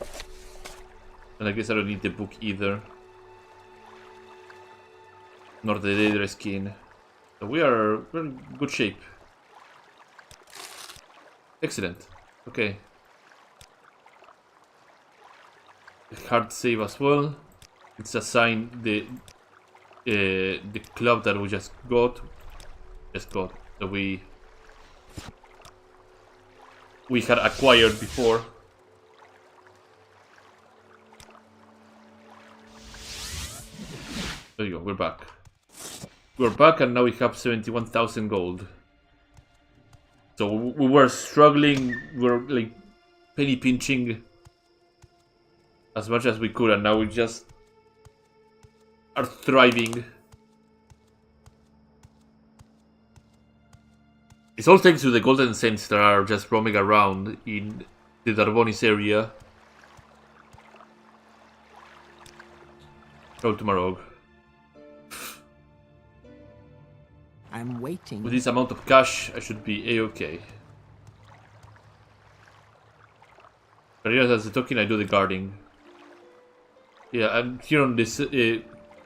Speaker 1: And I guess I don't need the book either. Nor the Daedra skin. So we're in good shape. Excellent. Okay. Hard save as well. It's assigned the club that we just got. That we had acquired before. There you go, we're back. We're back and now we have 71,000 gold. So we were struggling, we were like penny pinching as much as we could, and now we just are thriving. It's all thanks to the golden saints that are just roaming around in the Darbonis area. Go to Marog.
Speaker 2: I'm waiting.
Speaker 1: With this amount of cash, I should be a-okay. Career as a token, I do the guarding. Yeah, I'm here on this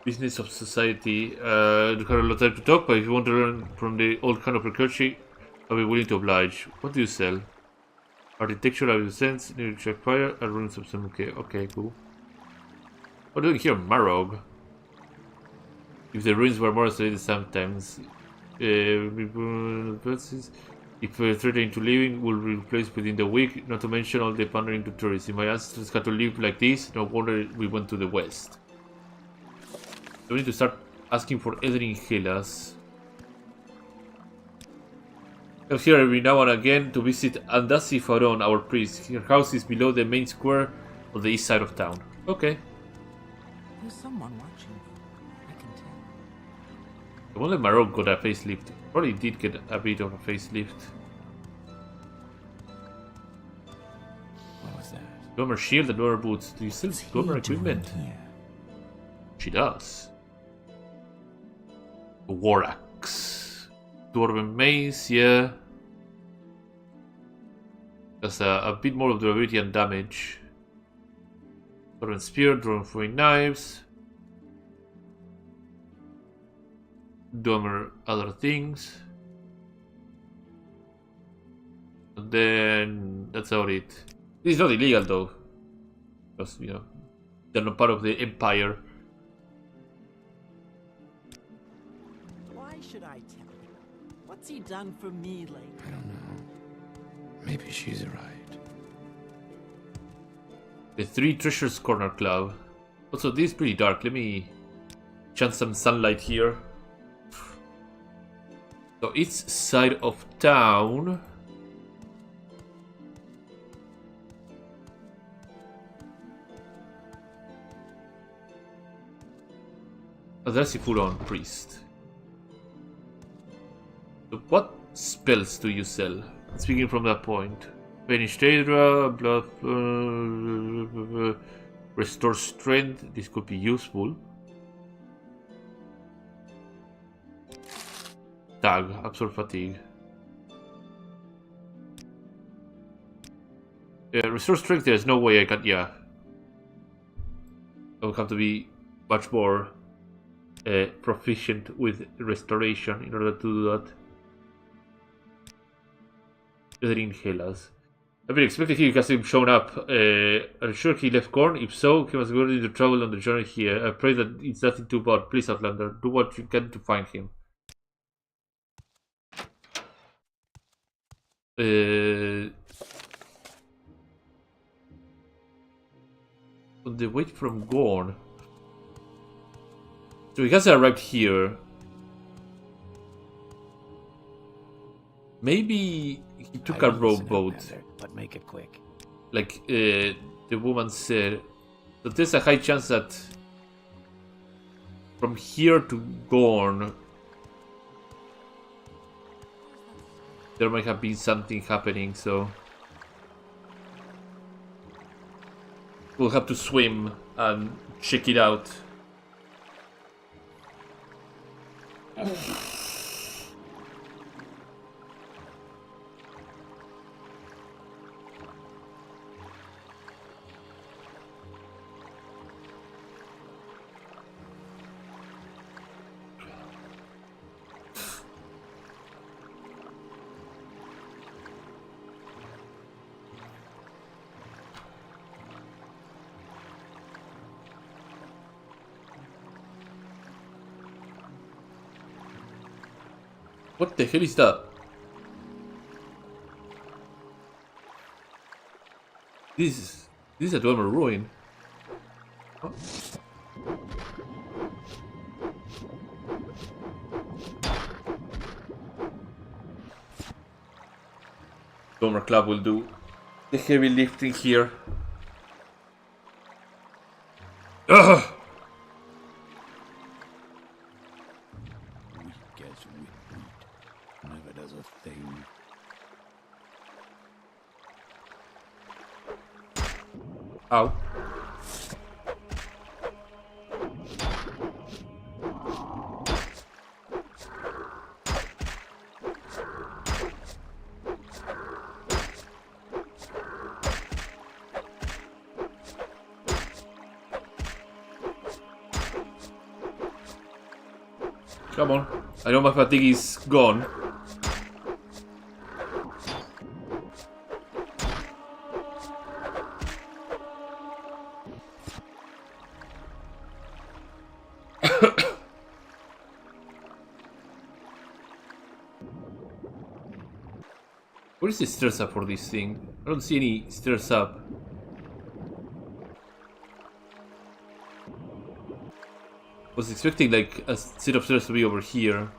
Speaker 1: business of society. I don't have a lot of time to talk, but if you want to learn from the old kind of recruitry, I'll be willing to oblige. What do you sell? Architectural sense, check fire, and ruins of some. Okay, cool. What are you doing here, Marog? If the ruins were more isolated sometimes, if threatening to living will be replaced within the week, not to mention all the pandering to tourists. If my ancestors had to live like this, no wonder we went to the west. So we need to start asking for Eldering Hellas. I'm here every now and again to visit Andasi Faron, our priest. Her house is below the main square on the east side of town. Okay.
Speaker 2: There's someone watching. I can tell.
Speaker 1: The one that Marog got a facelift. Probably did get a bit of a facelift.
Speaker 3: What was that?
Speaker 1: Dwemer shield and Dwemer boots. Do you still
Speaker 3: What's he
Speaker 1: Dwemer
Speaker 3: doing
Speaker 1: equipment?
Speaker 3: here?
Speaker 1: She does. A war axe. Dwarven mace, yeah. That's a bit more of durability and damage. Dwarven spear, Dwarven throwing knives. Dwemer other things. And then that's about it. This is not illegal though. Because, you know, they're not part of the Empire.
Speaker 2: Why should I tell you? What's he done for me lately?
Speaker 3: I don't know. Maybe she's right.
Speaker 1: The Three Treasures Corner Club. Also, this is pretty dark. Let me chance some sunlight here. So, east side of town. Oh, that's the full-on priest. So what spells do you sell? Speaking from that point. Vanish Daedra, Blood, Restore Strength. This could be useful. Tag, Absorb Fatigue. Yeah, Restore Strength, there's no way I can. Yeah. I will have to be much more proficient with restoration in order to do that. In Hellas. I've been expecting he hasn't shown up. Are you sure he left Gorne? If so, he must be ready to travel on the journey here. I pray that it's nothing too bad. Please, Outlander, do what you can to find him. On the way from Gorne. So he hasn't arrived here. Maybe he took a rowboat.
Speaker 3: But make it quick.
Speaker 1: Like the woman said. But there's a high chance that from here to Gorne there might have been something happening, so we'll have to swim and check it out. What the hell is that? This is a Dwemer ruin. Oh. Dwemer Club will do the heavy lifting here. Ugh!
Speaker 3: Never does a thing.
Speaker 1: Ow. Come on. I know my fatigue is gone. Where is the stairs up for this thing? I don't see any stairs up. Was expecting like a set of stairs to be over here.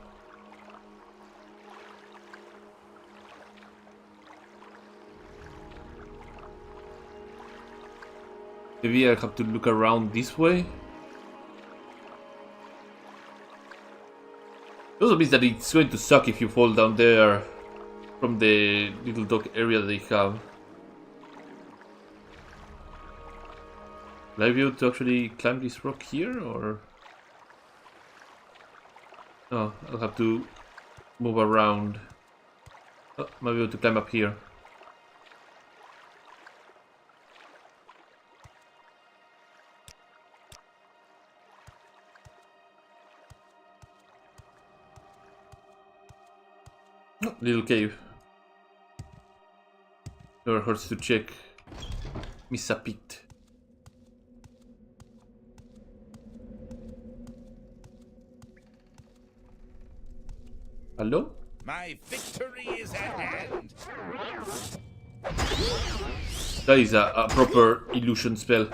Speaker 1: Maybe I have to look around this way. It also means that it's going to suck if you fall down there from the little dock area they have. Will I be able to actually climb this rock here, or...? No, I'll have to move around. Oh, might be able to climb up here. Oh, little cave. Never hurts to check. Miss a pit. Hello?
Speaker 3: My victory is at hand.
Speaker 1: That is a proper illusion spell.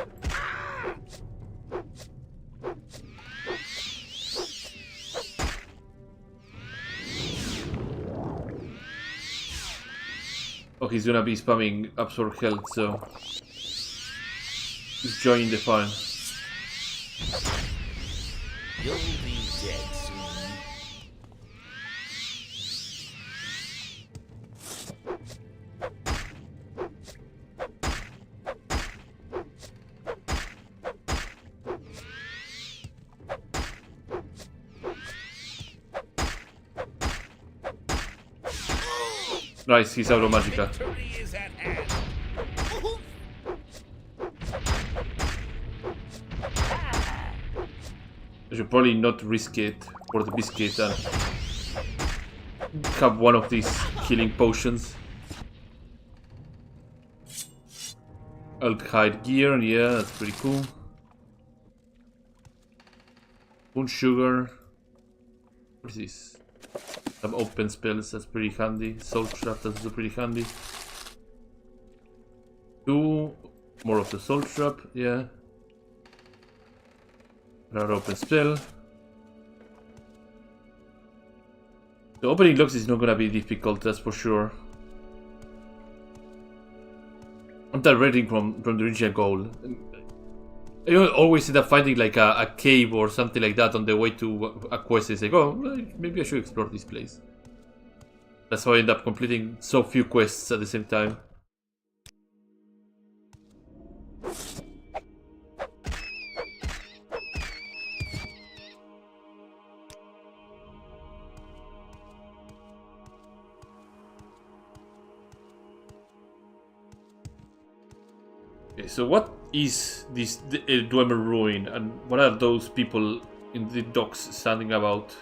Speaker 1: Oh, he's gonna be spamming absorb health, so he's joining the fun.
Speaker 3: You'll be dead soon.
Speaker 1: Nice, he's out of Magica.
Speaker 3: Victory is at hand.
Speaker 1: I should probably not risk it for the biscuit and have one of these healing potions. Aldehyde gear, yeah, that's pretty cool. Bone sugar. What is this? Some open spells, that's pretty handy. Soul trap, that's also pretty handy. 2 more of the soul trap, yeah. Another open spell. The opening locks is not gonna be difficult, that's for sure. I'm directing from the original goal. I always end up finding like a cave or something like that on the way to a quest. It's like, oh, maybe I should explore this place. That's how I end up completing so few quests at the same time. Okay, so what is this Dwemer ruin, and what are those people in the docks standing about?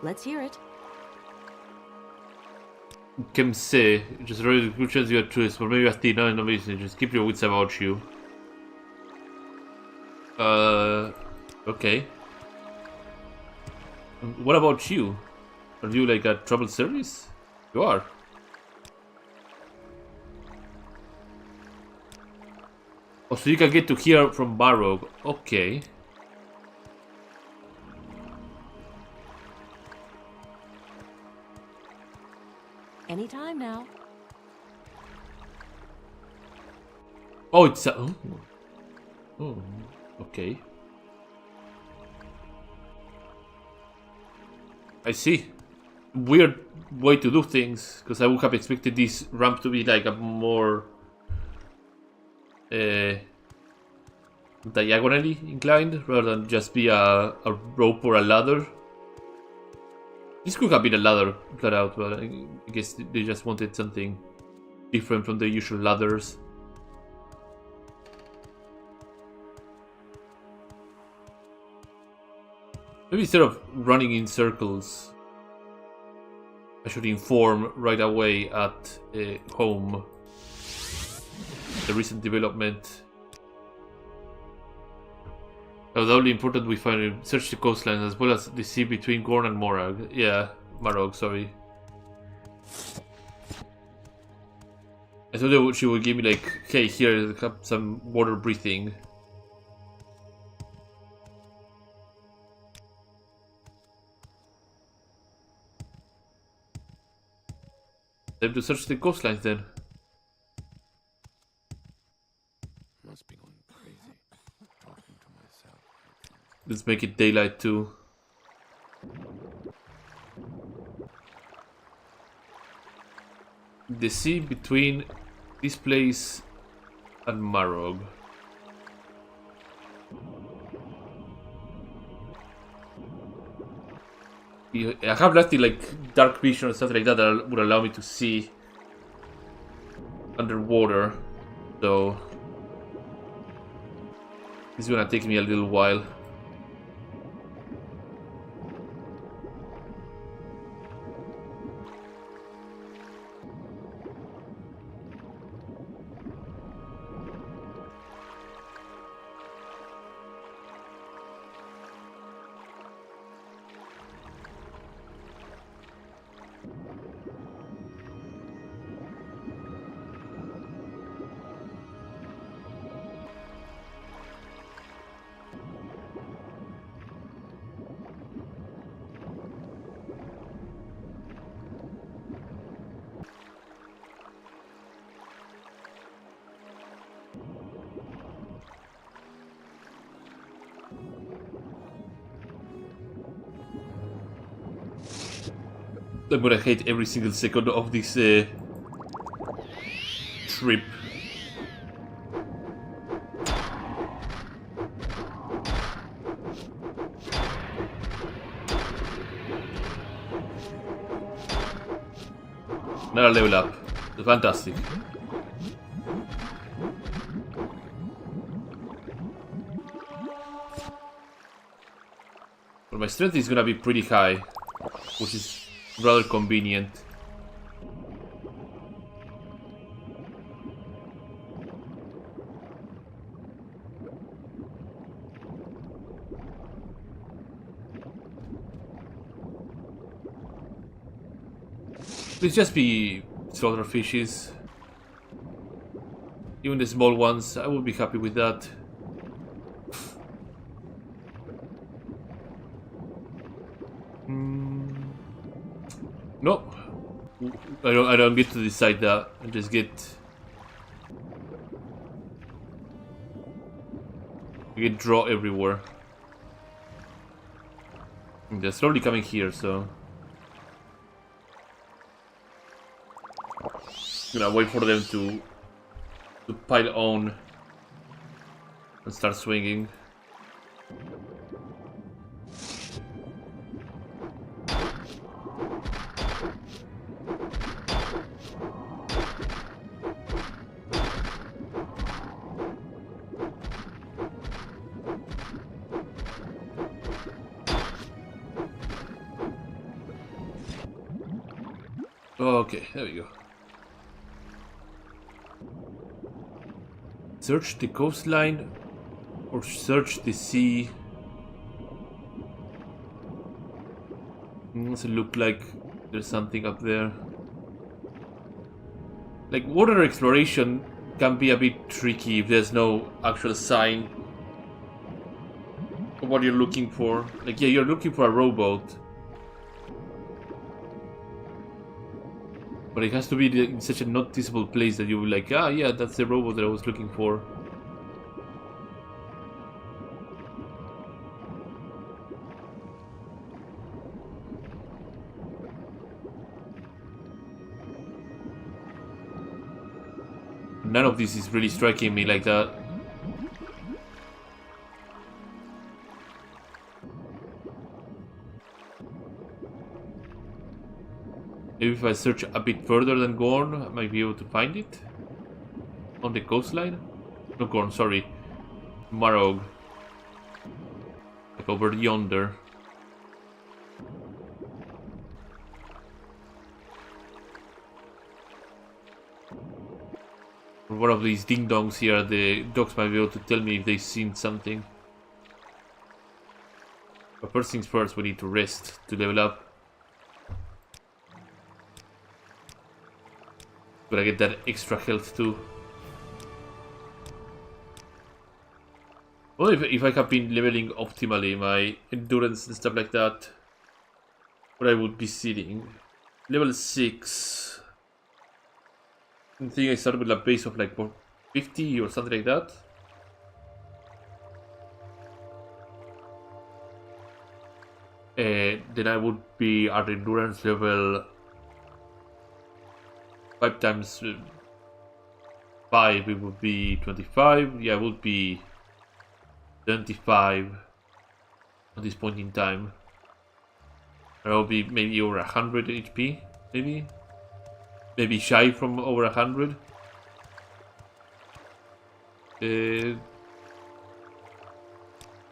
Speaker 6: Let's hear it.
Speaker 1: Can say, just really good chance you are truth, but maybe I still not in business. Just keep your wits about you. Okay. What about you? Are you like a troubled service? You are. Oh, so you can get to hear from Barrow. Okay.
Speaker 6: Anytime now.
Speaker 1: Oh, it's a... Oh. Oh, okay. I see. Weird way to do things, because I would have expected this ramp to be like a more diagonally inclined rather than just be a rope or a ladder. This could have been a ladder flat out, but I guess they just wanted something different from the usual ladders. Maybe instead of running in circles, I should inform right away at home. the recent development. Although important we find search the coastline as well as the sea between Gorne and Morag. Yeah, Marog, sorry. I thought that she would give me like, hey, here, have some water breathing. Time to search the coastlines then.
Speaker 3: Must be going crazy. Talking to myself.
Speaker 1: Let's make it daylight too. The sea between this place and Marog. I have nothing like dark vision or something like that that would allow me to see underwater, so it's gonna take me a little while. I'm gonna hate every single second of this trip. Another level up. Fantastic. Well, my strength is gonna be pretty high, which is rather convenient. Please just be slaughter fishes. Even the small ones, I would be happy with that. No, I don't get to decide that. I just get draw everywhere. And they're slowly coming here, so I'm gonna wait for them to pile on and start swinging. Okay, there we go. Search the coastline or search the sea. Does it look like there's something up there? Like, water exploration can be a bit tricky if there's no actual sign of what you're looking for. Like, yeah, you're looking for a rowboat, but it has to be in such a noticeable place that you'll be like, ah, yeah, that's the rowboat that I was looking for. None of this is really striking me like that. Maybe if I search a bit further than Gorne, I might be able to find it. On the coastline? No, Gorne, sorry. Marog. Like over yonder. One of these ding-dongs here, the dogs might be able to tell me if they've seen something. But first things first, we need to rest to level up. Gotta get that extra health too. Well, if I have been leveling optimally my endurance and stuff like that, where I would be sitting. Level 6. I think I started with a base of like 50 or something like that. Then I would be at endurance level 5 times 5, it would be 25. Yeah, it would be 25 at this point in time. I'll be maybe over 100 HP, maybe shy from over 100.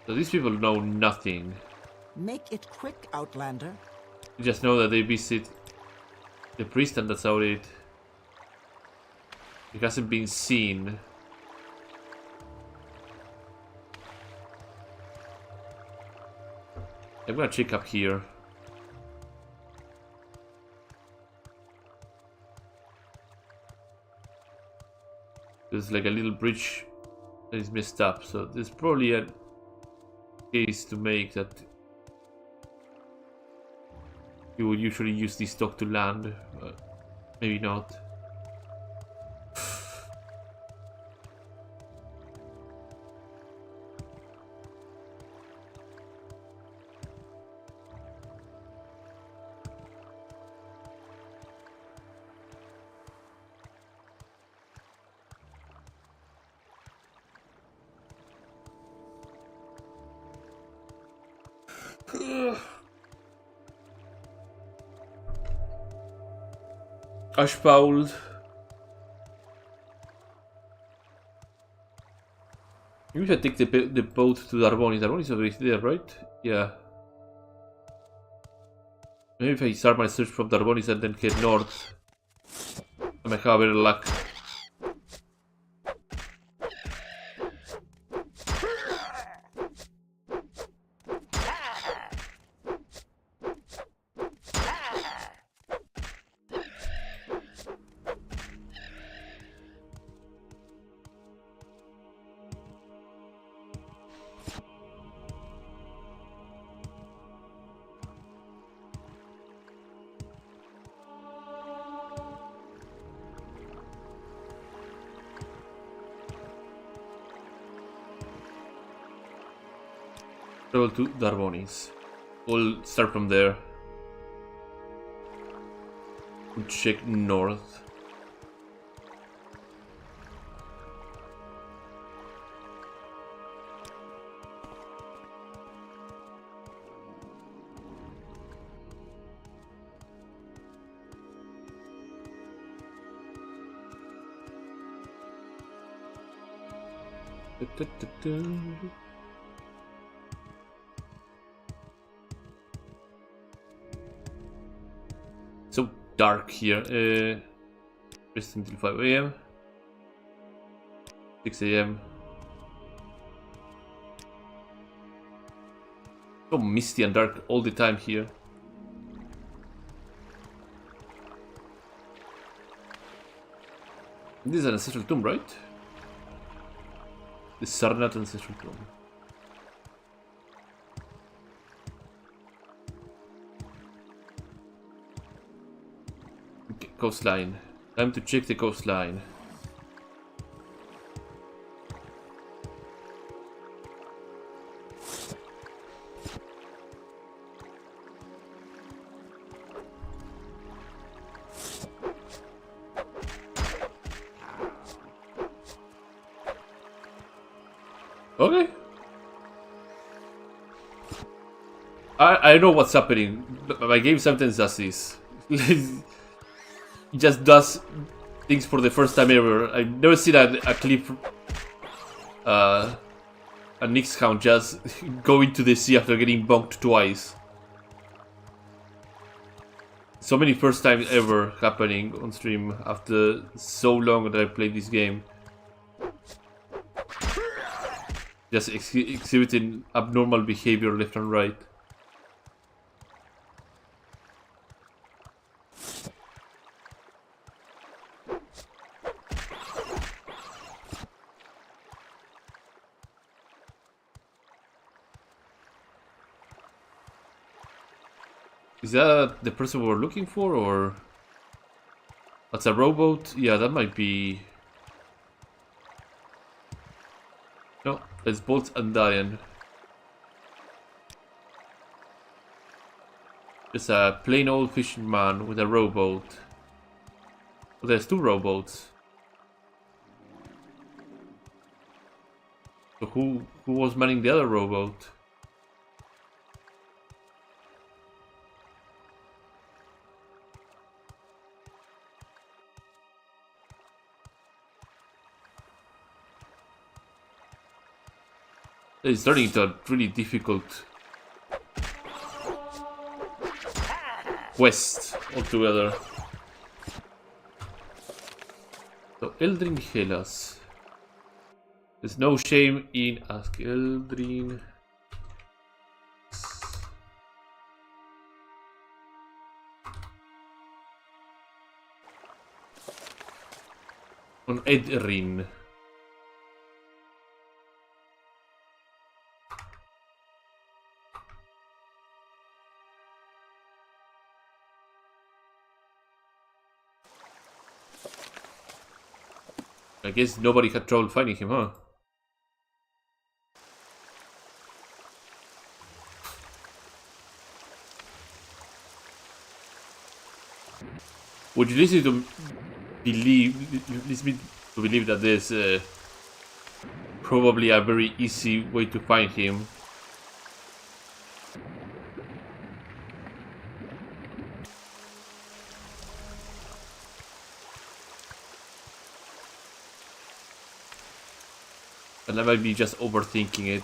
Speaker 1: So these people know nothing.
Speaker 2: Make it quick, Outlander.
Speaker 1: You just know that they visit the priest and that's about it. It hasn't been seen. I'm gonna check up here. There's like a little bridge that is messed up, so there's probably a case to make that you would usually use this dock to land, but maybe not. Ashfold. Maybe we should take the boat to Darbonis. Darbonis is already there, right? Yeah. Maybe if I start my search from Darbonis and then head north, I might have better luck. Travel to Darbonis. We'll start from there. We'll check north. So dark here. Rest until 5 AM. 6 AM. So misty and dark all the time here. This is an ancestral tomb, right? The Sarnat ancestral tomb. Okay, coastline. Time to check the coastline. Okay. I know what's happening. My game sometimes does this. It just does things for the first time ever. I've never seen a clip. A Nyx Hound just go into the sea after getting bonked twice. So many first times ever happening on stream after so long that I played this game. Just exhibiting abnormal behavior left and right. Is that the person we're looking for, or that's a rowboat? Yeah, that might be. No, it's Bolt and Diane. Just a plain old fishing man with a rowboat. Oh, there's two rowboats. So who was manning the other rowboat? It's turning into a really difficult quest altogether. So Eldrin Hellas. There's no shame in ask Eldrin. On Edrin. I guess nobody had trouble finding him, huh? Would you lead me to believe that there's probably a very easy way to find him? And I might be just overthinking it.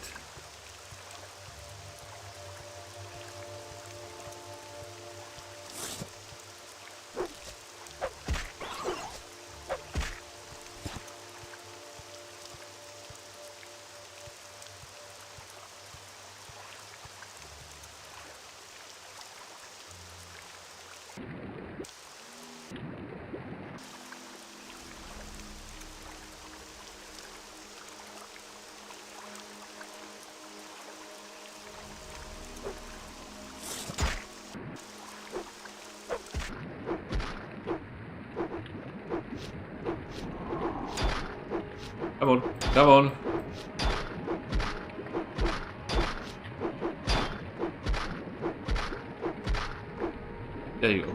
Speaker 1: Come on, come on. There you go.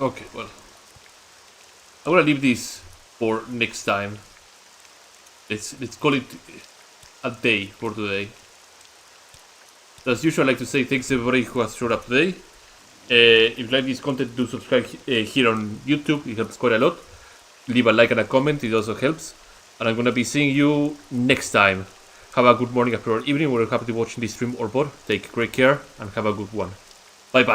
Speaker 1: Okay, well, I'm gonna leave this for next time. Let's call it a day for today. As usual, I like to say thanks to everybody who has showed up today. If you like this content, do subscribe here on YouTube. It helps quite a lot. Leave a like and a comment. It also helps. And I'm gonna be seeing you next time. Have a good morning, afternoon, or evening. We're happy to watch this stream or both. Take great care and have a good one. Bye bye.